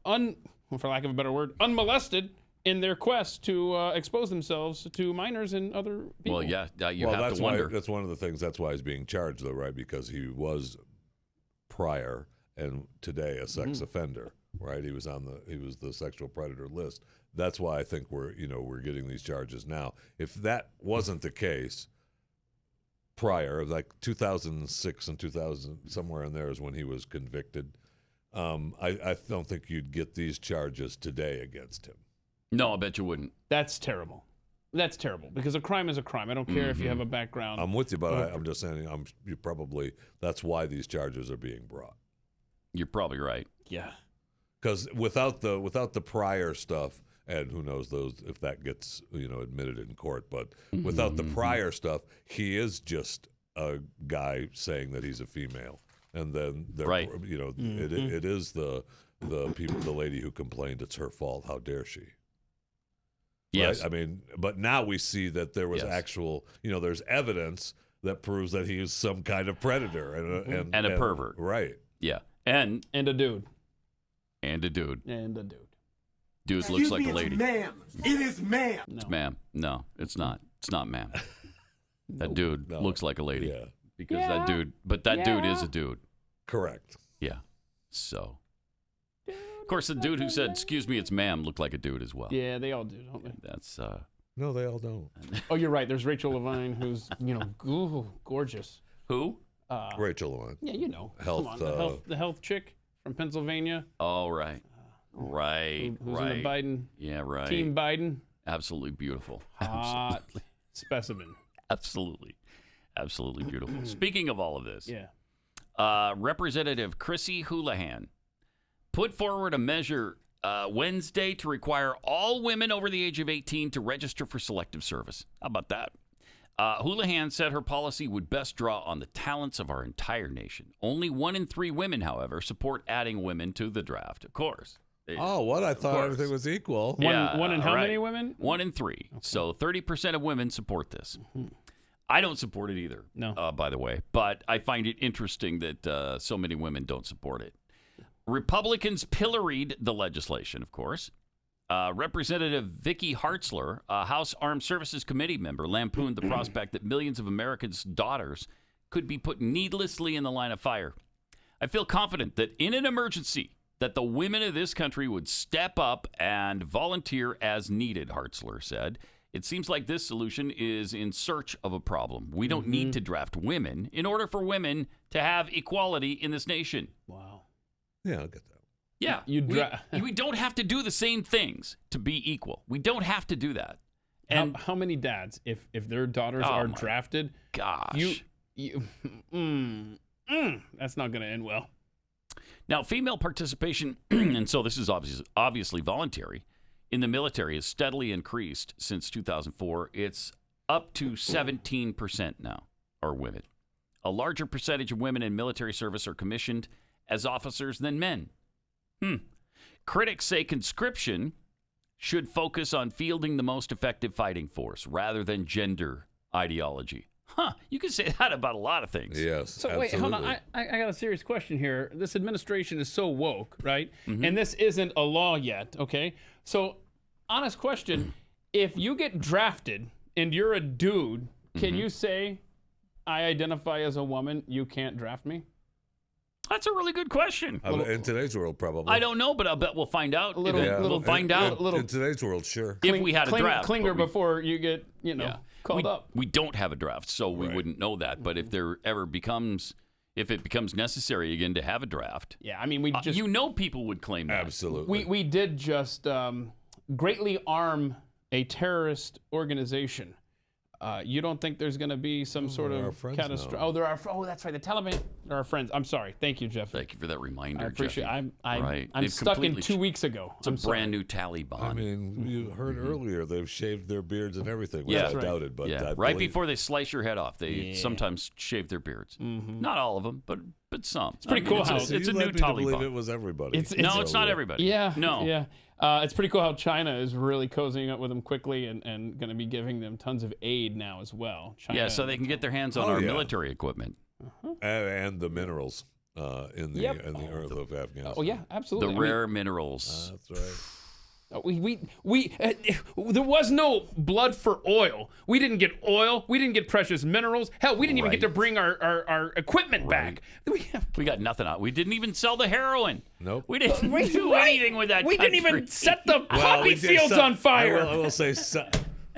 for lack of a better word, unmolested in their quest to expose themselves to minors and other people? Well, yeah, you have to wonder. That's one of the things. That's why he's being charged, though, right? Because he was prior and today a sex offender, right? He was the sexual predator list. That's why I think we're getting these charges now. If that wasn't the case prior, like 2006 and 2000, somewhere in there is when he was convicted. I don't think you'd get these charges today against him. No, I bet you wouldn't. That's terrible. That's terrible because a crime is a crime. I don't care if you have a background. I'm with you, but I'm just saying that's why these charges are being brought. You're probably right. Yeah. Because without the prior stuff, and who knows if that gets admitted in court, but without the prior stuff, he is just a guy saying that he's a female, and then right. It is the lady who complained. It's her fault. How dare she? Yes. Right? I mean, but now we see that there was actual, there's evidence that proves that he is some kind of predator and a pervert. Right. Yeah. And a dude. And a dude. And a dude. Dude looks like a lady. It's ma'am. It is ma'am. No. It's ma'am. No, it's not. It's not ma'am. That dude looks like a lady. Yeah. Because that dude is a dude. Correct. Yeah. So. Of course, the dude who said, "Excuse me, it's ma'am," looked like a dude as well. Yeah, they all do, don't they? That's No, they all don't. Oh, you're right. There's Rachel Levine, who's gorgeous. Who? Rachel Levine. Yeah, you know. Health. Come on, the health chick from Pennsylvania. Oh, right. Right. Who's right. in the Biden? Yeah, right. Team Biden. Absolutely beautiful. Hot Absolutely. specimen. Absolutely beautiful. Speaking of all of this, Representative Chrissy Houlihan put forward a measure Wednesday to require all women over the age of 18 to register for selective service. How about that? Houlihan said her policy would best draw on the talents of our entire nation. Only 1 in 3 women, however, support adding women to the draft. Of course. What? I thought everything was equal. One in how many women? 1 in 3. Okay. So 30% of women support this. I don't support it either, by the way. But I find it interesting that so many women don't support it. Republicans pilloried the legislation, of course. Representative Vicky Hartzler, a House Armed Services Committee member, lampooned the prospect that millions of Americans' daughters could be put needlessly in the line of fire. I feel confident that in an emergency, that the women of this country would step up and volunteer as needed, Hartzler said. It seems like this solution is in search of a problem. We don't need to draft women in order for women to have equality in this nation. Wow. Yeah, I'll get that. Yeah, we don't have to do the same things to be equal. We don't have to do that. And how many dads, if their daughters are drafted, gosh, that's not going to end well. Now, female participation, and so this is obviously voluntary, in the military has steadily increased since 2004. It's up to 17% now are women. A larger percentage of women in military service are commissioned as officers than men. Critics say conscription should focus on fielding the most effective fighting force rather than gender ideology. You can say that about a lot of things. Yes, so absolutely. Wait, hold on. I got a serious question here. This administration is so woke, right? And this isn't a law yet, okay? So, honest question. If you get drafted and you're a dude, can you say, I identify as a woman, you can't draft me? That's a really good question. In today's world, probably. I don't know, but I'll bet we'll find out. We'll find out. In today's world, sure. If we had a draft. Clinger before you get, called up. We don't have a draft, so we wouldn't know that. But if there ever becomes, if it becomes necessary again to have a draft. Yeah, I mean, we just. People would claim that. Absolutely. We did just greatly arm a terrorist organization. You don't think there's going to be some sort of catastrophe? Oh, there are. Oh, that's right. The Taliban are our friends. I'm sorry. Thank you, Jeff. Thank you for that reminder. I appreciate. Jeffy. I'm stuck in 2 weeks ago. It's a brand new Taliban. I mean, you heard earlier they've shaved their beards and everything, which I doubted. But right before they slice your head off, they sometimes shave their beards. Not all of them, but some. It's pretty cool. It's a new Taliban. Believe it was everybody. It's not everybody. Yeah. No. Yeah. It's pretty cool how China is really cozying up with them quickly and going to be giving them tons of aid now as well. China, so they can get their hands on our military equipment. And the minerals in the earth of Afghanistan. Oh, yeah, absolutely. The rare minerals. That's right. There was no blood for oil. We didn't get oil. We didn't get precious minerals. Hell, we didn't even get to bring our equipment back. We got nothing out. We didn't even sell the heroin. Nope. We didn't do anything with that. We didn't even set the poppy fields on fire. I will say,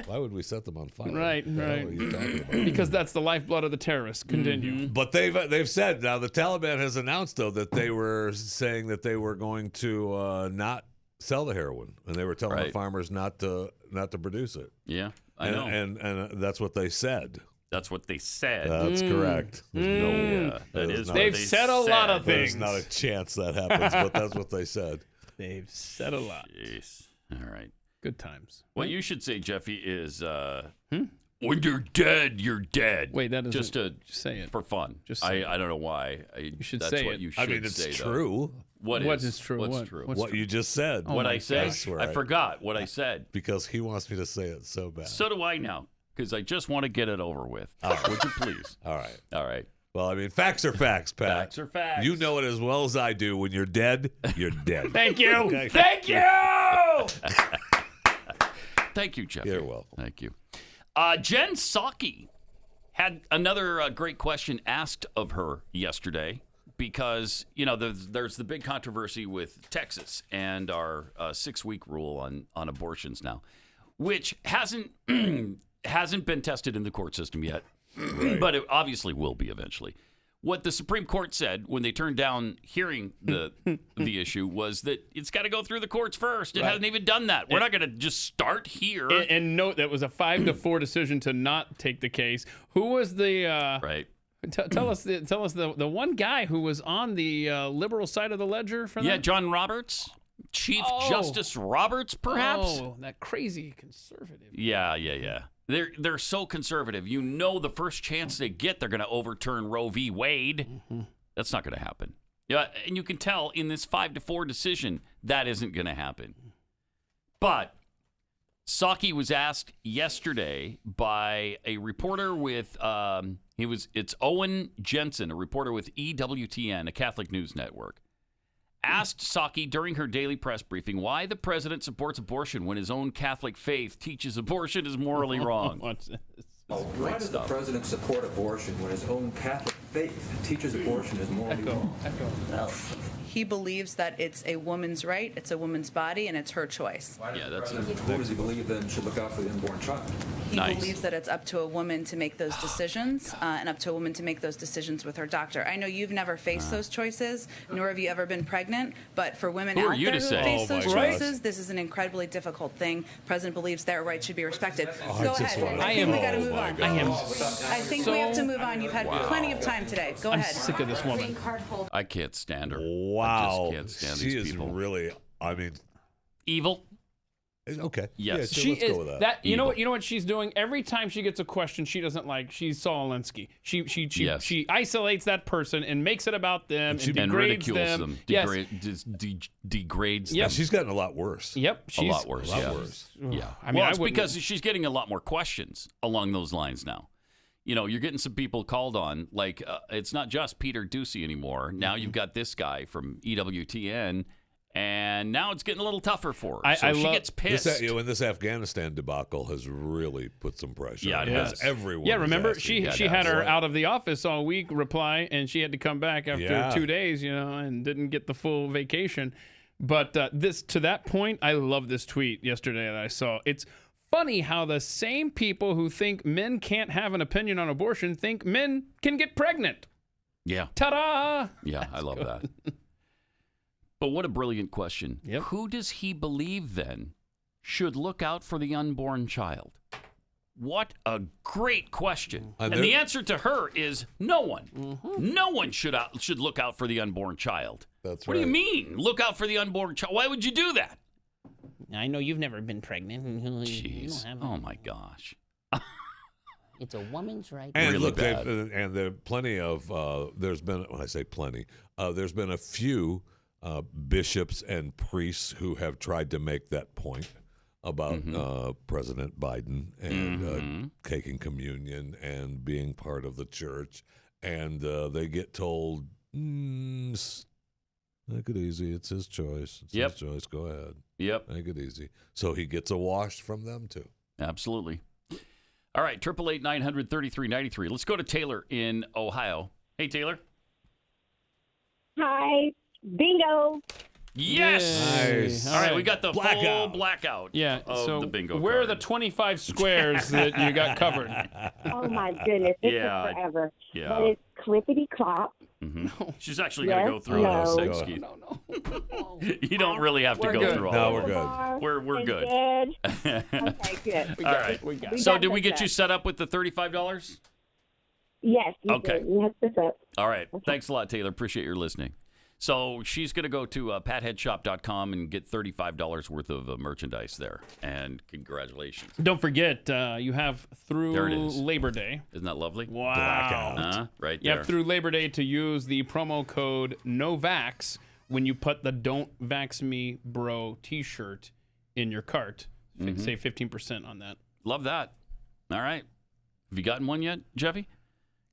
why would we set them on fire? Right. What are you talking about? Because that's the lifeblood of the terrorists. Continue. But they've said now the Taliban has announced though that they were saying that they were going to not sell the heroin, and they were telling the farmers not to produce it. Yeah, I know. And that's what they said. That's what they said. That's correct. They've said a lot of things. There's not a chance that happens, but that's what they said. They've said a lot. Jeez. All right. Good times. What you should say, Jeffy, is when you're dead, you're dead. Wait, that doesn't just to say it for fun. Just say I don't know why. You should that's say what it. you should I mean, it's say, true. What is true? What's true? What you just said. What I said. I I forgot what I said. Because he wants me to say it so bad. So do I now. Because I just want to get it over with. Would you please? All right. All right. Well, I mean, facts are facts, Pat. Facts are facts. You know it as well as I do. When you're dead, you're dead. Thank you. Okay. Thank you. Thank you, Jeffy. You're welcome. Thank you. Jen Psaki had another great question asked of her yesterday because, there's the big controversy with Texas and our 6-week rule on abortions now, which hasn't been tested in the court system yet, but it obviously will be eventually. What the Supreme Court said when they turned down hearing the issue was that it's got to go through the courts first. It hasn't even done that. We're not going to just start here. And note that was a 5-4 decision to not take the case. Who was the right? Tell us the one guy who was on the liberal side of the ledger for that. Yeah, John Roberts, Chief Justice Roberts, perhaps. Oh, that crazy conservative. Yeah. They're so conservative. The first chance they get, they're going to overturn Roe v. Wade. Mm-hmm. That's not going to happen. Yeah, and you can tell in this 5-4 decision that isn't going to happen. But Psaki was asked yesterday by a reporter with it's Owen Jensen, a reporter with EWTN, a Catholic news network. Asked Psaki during her daily press briefing why the president supports abortion when his own Catholic faith teaches abortion is morally wrong. What's this? Why does the president support abortion when his own Catholic faith teaches abortion is morally wrong? Well, he believes that it's a woman's right, it's a woman's body, and it's her choice. Who does he believe then should look out for the unborn child? He believes that it's up to a woman to make those decisions, and up to a woman to make those decisions with her doctor. I know you've never faced those choices, nor have you ever been pregnant, but for women out there who face those choices, this is an incredibly difficult thing. The president believes their rights should be respected. Go ahead. I think we got to move on. I think we have to move on. You've had plenty of time today. Go ahead. I'm sick of this woman. I can't stand her. Wow. I just can't stand she these people. Is really, I mean, evil. Okay. Yes. Yeah, She let's is go with that. you know what she's doing? Every time she gets a question she doesn't like, she's Saul Alinsky. She isolates that person and makes it about them and degrades ridicules them. Degrades Yeah, them. she's gotten a lot worse. Yep. A lot worse. Yeah. I mean, it's because she's getting a lot more questions along those lines now. You're getting some people called on, like it's not just Peter Ducey anymore. Now you've got this guy from EWTN, and now it's getting a little tougher for her. She gets pissed. This Afghanistan debacle has really put some pressure. Yeah, it has. Everyone. Yeah, remember she had her right. out of the office all week reply, and she had to come back after 2 days, and didn't get the full vacation. But to that point, I love this tweet yesterday that I saw. It's funny how the same people who think men can't have an opinion on abortion think men can get pregnant. Yeah. Ta-da! Yeah, I love that. But what a brilliant question. Yep. Who does he believe then should look out for the unborn child? What a great question. And the answer to her is no one. Mm-hmm. No one should look out for the unborn child. That's what do you mean, look out for the unborn child? Why would you do that? I know you've never been pregnant. Jeez. Oh, my gosh. It's a woman's right. And really look, bad. and there are plenty of, there's been, when I say plenty, there's been a few bishops and priests who have tried to make that point about President Biden and taking communion and being part of the church. And they get told, Make it easy. It's his choice. It's Yep. his choice. Go ahead. Yep. Make it easy. So he gets a wash from them, too. Absolutely. All right, 888-900-3393. Let's go to Taylor in Ohio. Hey, Taylor. Hi. Bingo. Yes. Nice. All right, we got the full Blackout. blackout Yeah, of so the bingo where are card. the 25 squares that you got covered? Oh, my goodness. This Yeah. is forever. Yeah. But it's clippity-clop. She's actually going to go through no. it. Thanks, Keith. No. You don't really have to We're go good. through all No, of we're it. good. We're good. Good. Okay, good. All right. We got So got did we this get you up. set up with the $35? Yes, you Okay. did. You hooked this up. All right. Thanks a lot, Taylor. Appreciate your listening. So she's going to go to patheadshop.com and get $35 worth of merchandise there. And congratulations. Don't forget, you have There it through is. Labor Day. Isn't that lovely? Wow. Right You there. have through Labor Day to use the promo code NOVAX when you put the Don't Vax Me Bro t-shirt in your cart. Save 15% on that. Love that. All right. Have you gotten one yet, Jeffy?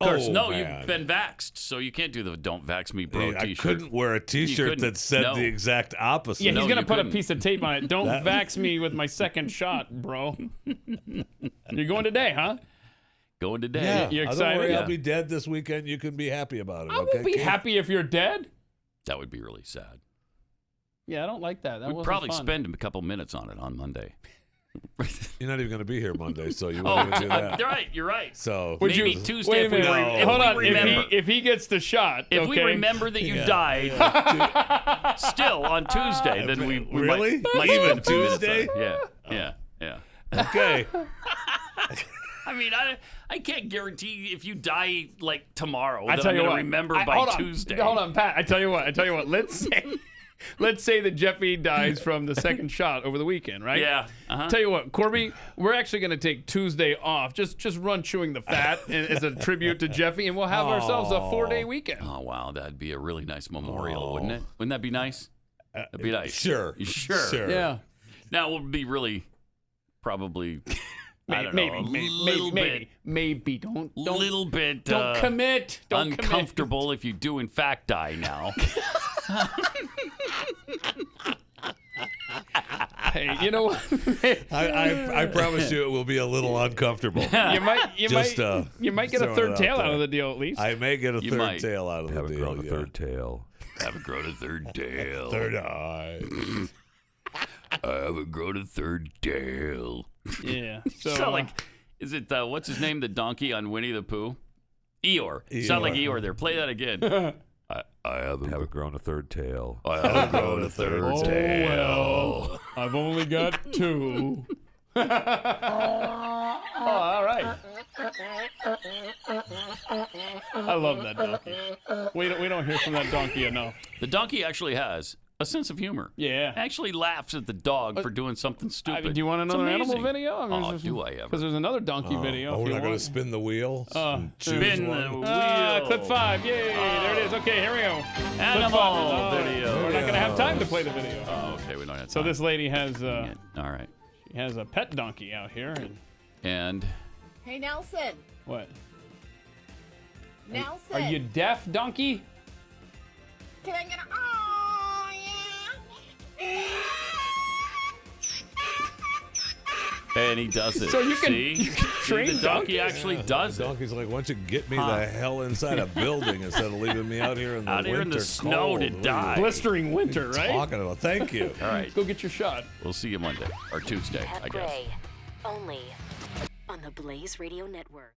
Of course, Oh, no, man. you've been vaxxed, so you can't do the Don't Vax Me Bro I t-shirt. couldn't wear a T-shirt couldn't. that said No. the exact opposite. Yeah, he's No, going to you put a couldn't. piece of tape on it. Don't vax me with my second shot, bro. You're going today, huh? Going today. Yeah. You Don't excited? worry, Yeah. I'll be dead this weekend. You can be happy about it. I okay, won't be Keith? happy if you're dead. That would be really sad. Yeah, I don't like that. That We'd wasn't probably fun. spend a couple minutes on it on Monday. You're not even going to be here Monday, so you Oh, won't even do that. you're right. So Would Maybe you, Tuesday wait a if we minute. re- if Hold we on. remember. If he gets the shot, If we okay? remember that you died still on Tuesday, then we Really? might Even spend a few minutes on Tuesday? it. Yeah. Okay. I mean, I can't guarantee if you die like tomorrow I that tell I'm you going to what. remember by hold on. Tuesday. Hold on, Pat. I tell you what. Let's say that Jeffy dies from the second shot over the weekend, right? Yeah. Uh-huh. Tell you what, Corby, we're actually going to take Tuesday off. Just run chewing the fat as a tribute to Jeffy, and we'll have ourselves a 4-day weekend. Oh, wow. That'd be a really nice memorial, wouldn't it? Wouldn't that be nice? That'd be nice. Sure. Sure. Yeah. Now, it would be really probably, I don't know, Maybe. Don't little bit don't commit. Don't uncomfortable if you do, in fact, die now. Hey, you know what? I promise you it will be a little uncomfortable. You might get a throwing third it tail out out of there. the deal at least. I may get a You third might. tail out of the Haven't deal. grown a third tail. Haven't grown a third tail. Third eye. I haven't grown a third tail. Yeah. So, So like, is it, what's his name, the donkey on Winnie the Pooh? Eeyore. Sound like Eeyore there. Play that again. I haven't grown a third tail. I haven't grown a third tail. well, I've only got 2. Oh, all right. I love that donkey. We don't hear from that donkey enough. The donkey actually has a sense of humor. Yeah. Actually laughs at the dog for doing something stupid. Do you want It's another animal amazing. video? Oh, do I ever? Because there's another donkey video. Oh, if we're you not going to want. spin the wheel? Spin the wheel. Clip 5. Yay. There it is. Okay, here we go. Animal video. We're not going to have time to play the video. Oh, okay. We don't have time. So this lady has All right. she has a pet donkey out here. And Hey, Nelson. What? Nelson. Are you deaf, donkey? Can I get a... Oh, yeah. and he does it. So you can- See? you can train See, the donkey donkeys? actually does The it. donkey's like, why don't you get me the hell inside a building instead of leaving me out here in the Out here in the winter snow cold? to What are you die. Blistering winter, right? Talking about. Thank you. All right. Go get your shot. We'll see you Monday or Tuesday, Pat I guess. Gray, only on the Blaze Radio Network.